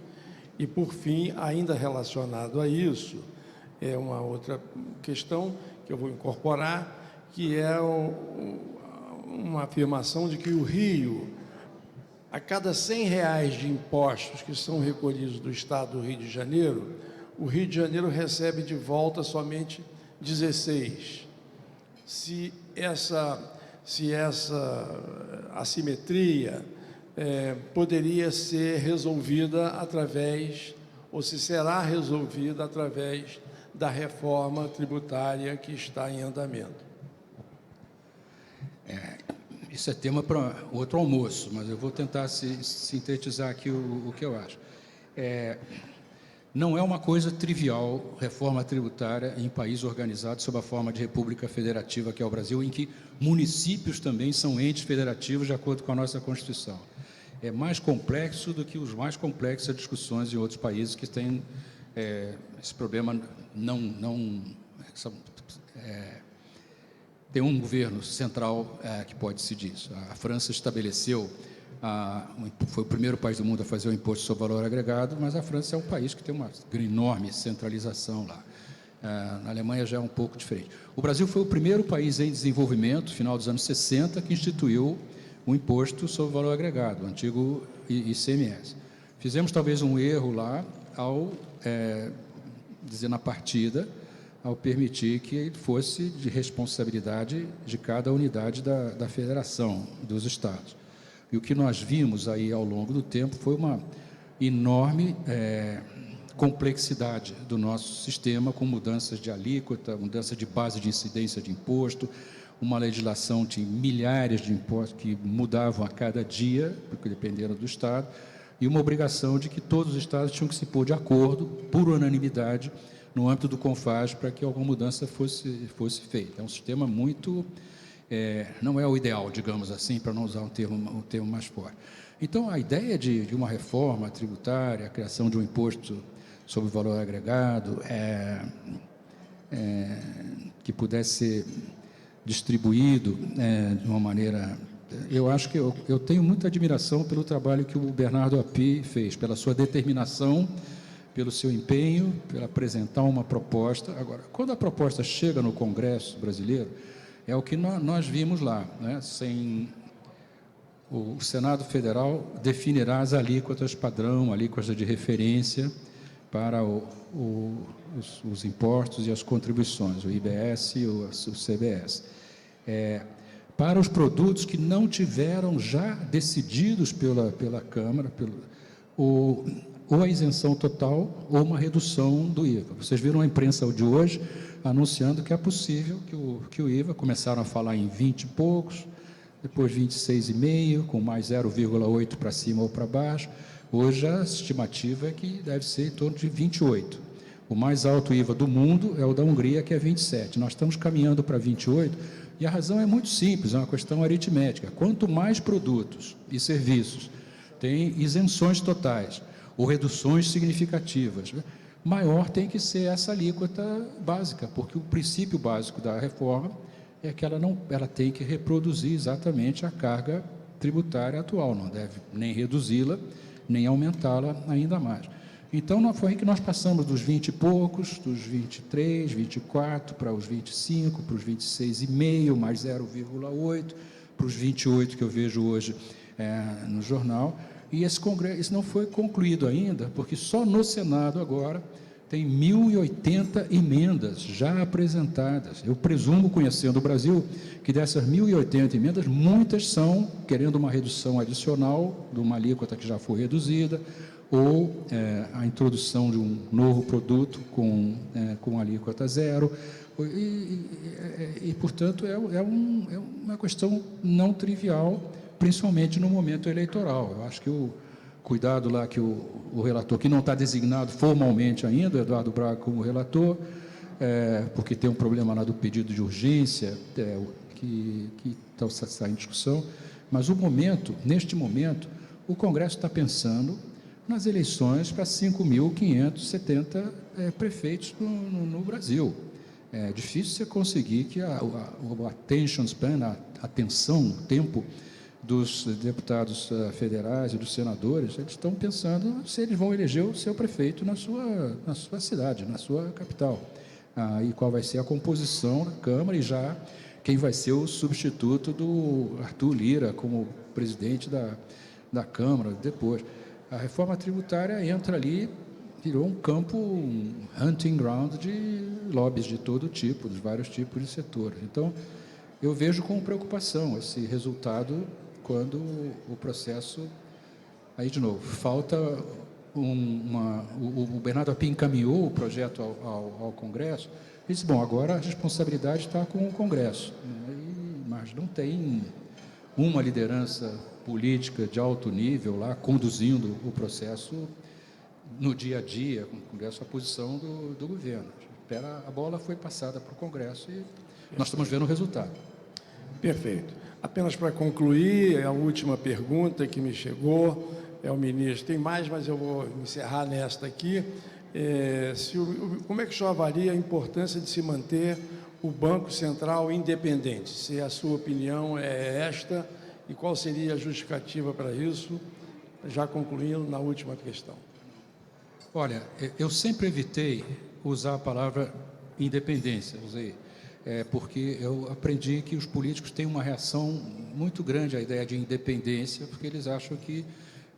E, por fim, ainda relacionado a isso, é uma outra questão que eu vou incorporar, que é uma afirmação de que o Rio, a cada R$100 de impostos que são recolhidos do Estado do Rio de Janeiro, o Rio de Janeiro recebe de volta somente 16. Se essa assimetria poderia ser resolvida através, ou se será resolvida através da reforma tributária que está em andamento. Isso é tema para outro almoço, mas eu vou tentar sintetizar aqui o que eu acho. Não é uma coisa trivial reforma tributária em país organizado sob a forma de república federativa, que é o Brasil, em que municípios também são entes federativos de acordo com a nossa Constituição. É mais complexo do que os mais complexas discussões em outros países que têm esse problema tem um governo central que pode decidir isso. A França estabeleceu, foi o primeiro país do mundo a fazer o imposto sobre valor agregado, mas a França é um país que tem uma enorme centralização lá. Na Alemanha já é um pouco diferente. O Brasil foi o primeiro país em desenvolvimento, final dos anos 60, que instituiu o imposto sobre valor agregado, o antigo ICMS. Fizemos talvez um erro lá ao dizer na partida, ao permitir que ele fosse de responsabilidade de cada unidade da federação, dos estados. E o que nós vimos aí ao longo do tempo foi uma enorme complexidade do nosso sistema, com mudanças de alíquota, mudança de base de incidência de imposto, uma legislação de milhares de impostos que mudavam a cada dia, porque dependeram do estado, e uma obrigação de que todos os estados tinham que se pôr de acordo, por unanimidade, no âmbito do CONFAS, para que alguma mudança fosse feita. É um sistema muito... não é o ideal, digamos assim, para não usar um termo mais forte. Então, a ideia de uma reforma tributária, a criação de um imposto sobre valor agregado, que pudesse ser distribuído de uma maneira... Eu acho que eu tenho muita admiração pelo trabalho que o Bernardo Api fez, pela sua determinação pelo seu empenho, por apresentar uma proposta. Agora, quando a proposta chega no Congresso brasileiro, é o que nós vimos lá, né? O Senado Federal definirá as alíquotas padrão, alíquotas de referência para os impostos e as contribuições, o IBS e o CBS. Para os produtos que não tiveram já decididos pela Câmara, ou a isenção total ou uma redução do IVA. Vocês viram a imprensa de hoje anunciando que é possível que o IVA, começaram a falar em 20 e poucos, depois 26,5, com mais 0,8 para cima ou para baixo. Hoje a estimativa é que deve ser em torno de 28. O mais alto IVA do mundo é o da Hungria, que é 27. Nós estamos caminhando para 28, e a razão é muito simples, é uma questão aritmética. Quanto mais produtos e serviços têm isenções totais ou reduções significativas, maior tem que ser essa alíquota básica, porque o princípio básico da reforma é que ela tem que reproduzir exatamente a carga tributária atual, não deve nem reduzi-la, nem aumentá-la ainda mais. Então, foi aí que nós passamos dos 20 e poucos, dos 23, 24, para os 25, para os 26,5, mais 0,8, para os 28 que eu vejo hoje no jornal. E esse Congresso, isso não foi concluído ainda, porque só no Senado agora tem 1.080 emendas já apresentadas. Eu presumo, conhecendo o Brasil, que dessas 1.080 emendas, muitas são querendo uma redução adicional de uma alíquota que já foi reduzida, ou a introdução de um novo produto com alíquota zero. Portanto, é uma questão não trivial, principalmente no momento eleitoral. Eu acho que o cuidado lá que o relator, que não está designado formalmente ainda, Eduardo Braga como relator, porque tem um problema lá do pedido de urgência, que está em discussão, mas neste momento, o Congresso está pensando nas eleições para 5.570 prefeitos no Brasil. É difícil você conseguir que o attention span, a atenção, o tempo dos deputados federais e dos senadores, eles estão pensando se eles vão eleger o seu prefeito na sua cidade, na sua capital, e qual vai ser a composição da Câmara, e já quem vai ser o substituto do Arthur Lira como presidente da Câmara depois. A reforma tributária entra ali, virou um campo, um hunting ground de lobbies de todo tipo, dos vários tipos de setores. Então, eu vejo com preocupação esse resultado quando o processo... Aí, de novo, falta o Bernardo Apim encaminhou o projeto ao Congresso e disse, bom, agora a responsabilidade está com o Congresso, né? Mas não tem uma liderança política de alto nível lá conduzindo o processo no dia a dia, com o Congresso, a posição do governo. A bola foi passada para o Congresso e nós estamos vendo o resultado. Perfeito. Apenas para concluir, a última pergunta que me chegou é o ministro. Tem mais, mas eu vou encerrar nesta aqui. Como é que o senhor avalia a importância de se manter o Banco Central independente? Se a sua opinião é esta, e qual seria a justificativa para isso, já concluindo na última questão. Olha, eu sempre evitei usar a palavra independência, porque eu aprendi que os políticos têm uma reação muito grande à ideia de independência, porque eles acham que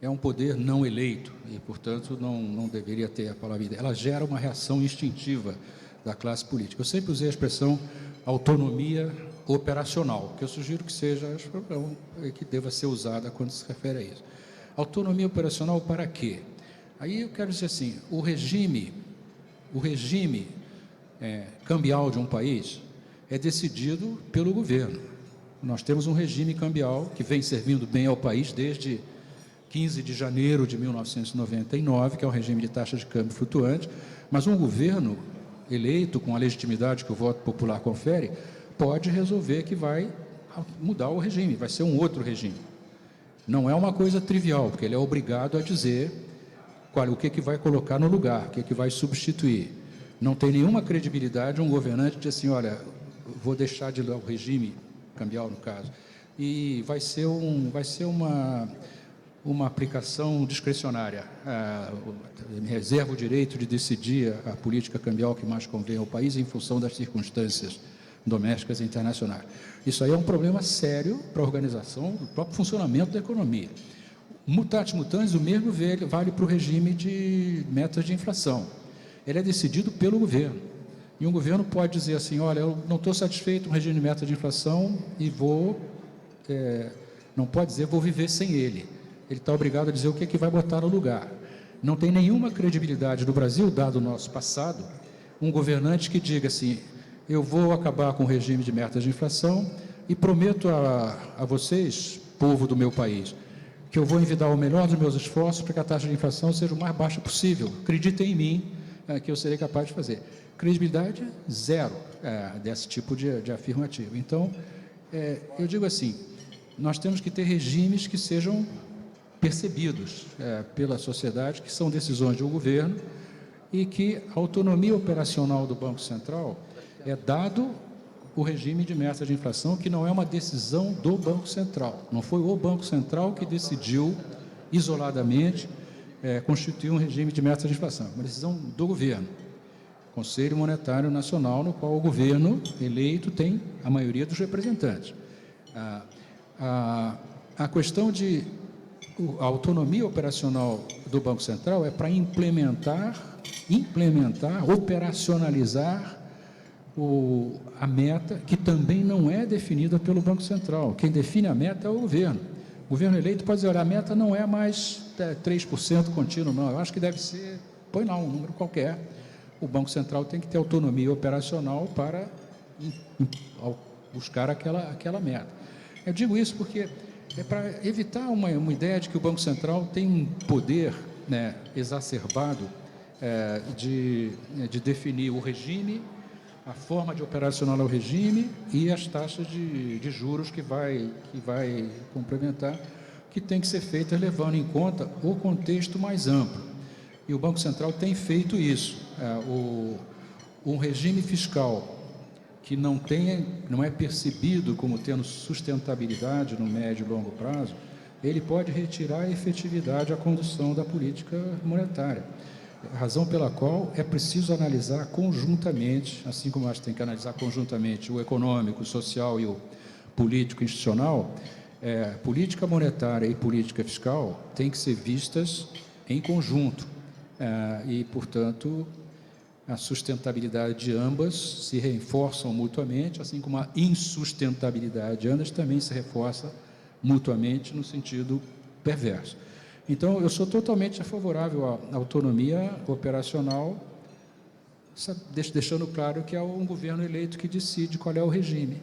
é um poder não eleito e, portanto, não deveria ter a palavra independência. Ela gera uma reação instintiva da classe política. Eu sempre usei a expressão autonomia operacional, que eu sugiro que seja a expressão que deva ser usada quando se refere a isso. Autonomia operacional para quê? Aí eu quero dizer assim, o regime cambial de um país é decidido pelo governo. Nós temos um regime cambial que vem servindo bem ao país desde 15 de janeiro de 1999, que é um regime de taxa de câmbio flutuante, mas um governo eleito com a legitimidade que o voto popular confere, pode resolver que vai mudar o regime, vai ser um outro regime. Não é uma coisa trivial, porque ele é obrigado a dizer o que vai colocar no lugar, o que vai substituir. Não tem nenhuma credibilidade um governante dizer assim, olha, vou deixar de o regime cambial, no caso, e vai ser uma aplicação discricionária. Reserva o direito de decidir a política cambial que mais convém ao país em função das circunstâncias domésticas e internacionais. Isso aí é um problema sério para a organização do próprio funcionamento da economia. Mutatis mutandis, o mesmo vale para o regime de metas de inflação. Ele é decidido pelo governo. E um governo pode dizer assim, olha, eu não estou satisfeito com o regime de meta de inflação e não pode dizer vou viver sem ele. Ele está obrigado a dizer o que é que vai botar no lugar. Não tem nenhuma credibilidade no Brasil, dado o nosso passado, um governante que diga assim, eu vou acabar com o regime de metas de inflação e prometo a vocês, povo do meu país, que eu vou envidar o melhor dos meus esforços para que a taxa de inflação seja o mais baixa possível. Acreditem em mim, que eu serei capaz de fazer. Credibilidade zero desse tipo de afirmativo. Então, eu digo assim, nós temos que ter regimes que sejam percebidos pela sociedade, que são decisões de um governo e que a autonomia operacional do Banco Central é dado o regime de meta de inflação, que não é uma decisão do Banco Central. Não foi o Banco Central que decidiu, isoladamente, constituir um regime de meta de inflação. É uma decisão do governo. Conselho Monetário Nacional, no qual o governo eleito tem a maioria dos representantes. A questão de a autonomia operacional do Banco Central é para implementar, operacionalizar a meta, que também não é definida pelo Banco Central. Quem define a meta é o governo. O governo eleito pode dizer, olha, a meta não é mais 3% contínuo, não. Eu acho que deve ser, põe lá um número qualquer. O Banco Central tem que ter autonomia operacional para buscar aquela meta. Eu digo isso porque é para evitar uma ideia de que o Banco Central tem um poder exacerbado de definir o regime, a forma de operacional ao regime e as taxas de juros que vai complementar, que tem que ser feita levando em conta o contexto mais amplo. E o Banco Central tem feito isso. Um regime fiscal que não é percebido como tendo sustentabilidade no médio e longo prazo, ele pode retirar a efetividade à condução da política monetária. Razão pela qual é preciso analisar conjuntamente, assim como acho que tem que analisar conjuntamente o econômico, o social e o político institucional, política monetária e política fiscal têm que ser vistas em conjunto e, portanto, a sustentabilidade de ambas se reforçam mutuamente, assim como a insustentabilidade de ambas também se reforça mutuamente no sentido perverso. Então, eu sou totalmente favorável à autonomia operacional, deixando claro que é um governo eleito que decide qual é o regime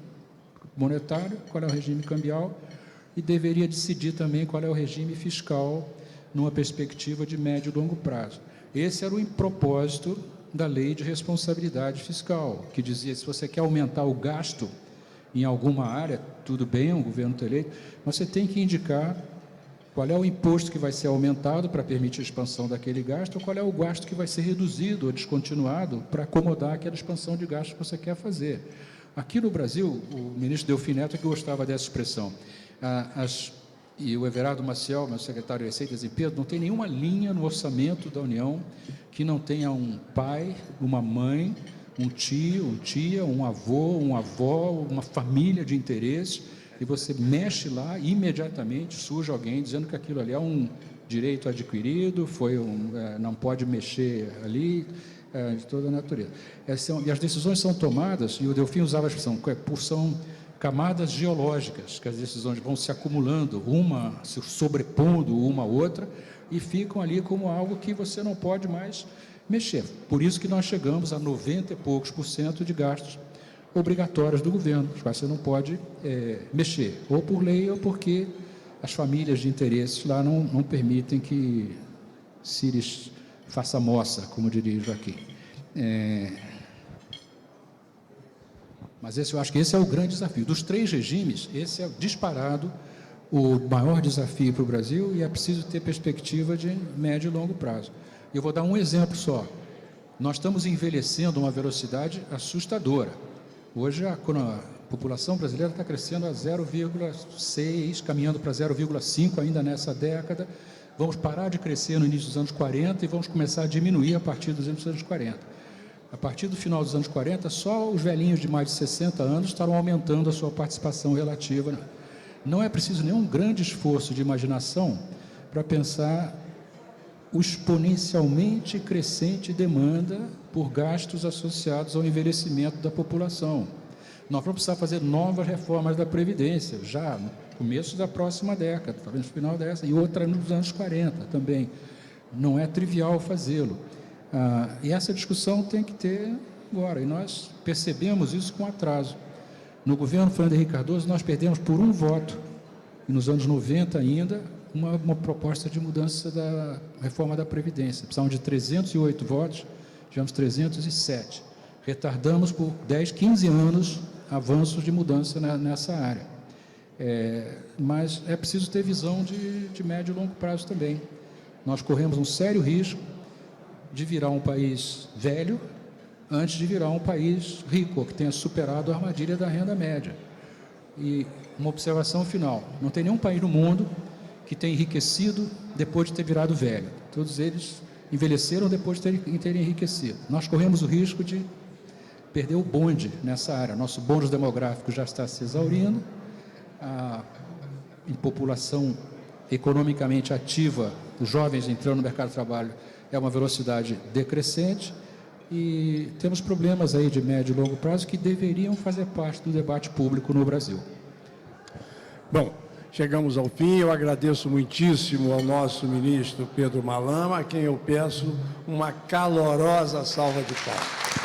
monetário, qual é o regime cambial, e deveria decidir também qual é o regime fiscal numa perspectiva de médio e longo prazo. Esse era o propósito da Lei de Responsabilidade Fiscal, que dizia, se você quer aumentar o gasto em alguma área, tudo bem, é um governo eleito, mas você tem que indicar qual é o imposto que vai ser aumentado para permitir a expansão daquele gasto, ou qual é o gasto que vai ser reduzido ou descontinuado para acomodar aquela expansão de gasto que você quer fazer. Aqui no Brasil, o ministro Delfim Neto que gostava dessa expressão. E o Everardo Maciel, meu secretário de Receita, dizia, Pedro, não tem nenhuma linha no orçamento da União que não tenha um pai, uma mãe, um tio, uma tia, um avô, uma avó, uma família de interesses, e você mexe lá e imediatamente surge alguém dizendo que aquilo ali é um direito adquirido, não pode mexer ali, de toda a natureza. E as decisões são tomadas, e o Delfim usava a expressão, são camadas geológicas, que as decisões vão se acumulando, se sobrepondo uma à outra, e ficam ali como algo que você não pode mais mexer. Por isso que nós chegamos a 90 e poucos % de gastos obrigatórios do governo, os quais você não pode mexer, ou por lei, ou porque as famílias de interesses lá não permitem que se lhes faça moça, como diria Joaquim. Mas eu acho que esse é o grande desafio. Dos 3 regimes, esse é disparado o maior desafio para o Brasil e é preciso ter perspectiva de médio e longo prazo. Eu vou dar um exemplo só. Nós estamos envelhecendo a uma velocidade assustadora. Hoje, população brasileira está crescendo a 0,6, caminhando para 0,5 ainda nessa década. Vamos parar de crescer no início dos anos 40 e vamos começar a diminuir a partir dos anos 40. A partir do final dos anos 40, só os velhinhos de mais de 60 anos estarão aumentando a sua participação relativa. Não é preciso nenhum grande esforço de imaginação para pensar o exponencialmente crescente demanda por gastos associados ao envelhecimento da população. Nós vamos precisar fazer novas reformas da Previdência, já no começo da próxima década, talvez no final dessa, e outra nos anos 40 também. Não é trivial fazê-lo. E essa discussão tem que ter agora, e nós percebemos isso com atraso. No governo Fernando Henrique Cardoso, nós perdemos por um voto, e nos anos 90 ainda, uma proposta de mudança da reforma da Previdência. Precisavam de 308 votos, tivemos 307. Retardamos por 10, 15 anos avanços de mudança nessa área. Mas é preciso ter visão de médio e longo prazo também. Nós corremos um sério risco de virar um país velho antes de virar um país rico, que tenha superado a armadilha da renda média. E uma observação final, não tem nenhum país no mundo que tenha enriquecido depois de ter virado velho. Todos eles envelheceram depois de terem enriquecido. Nós corremos o risco de perder o bonde nessa área. Nosso bonde demográfico já está se exaurindo, em população economicamente ativa, os jovens entrando no mercado de trabalho é uma velocidade decrescente e temos problemas aí de médio e longo prazo que deveriam fazer parte do debate público no Brasil. Bom, chegamos ao fim. Eu agradeço muitíssimo ao nosso ministro Pedro Malan, a quem eu peço uma calorosa salva de palmas.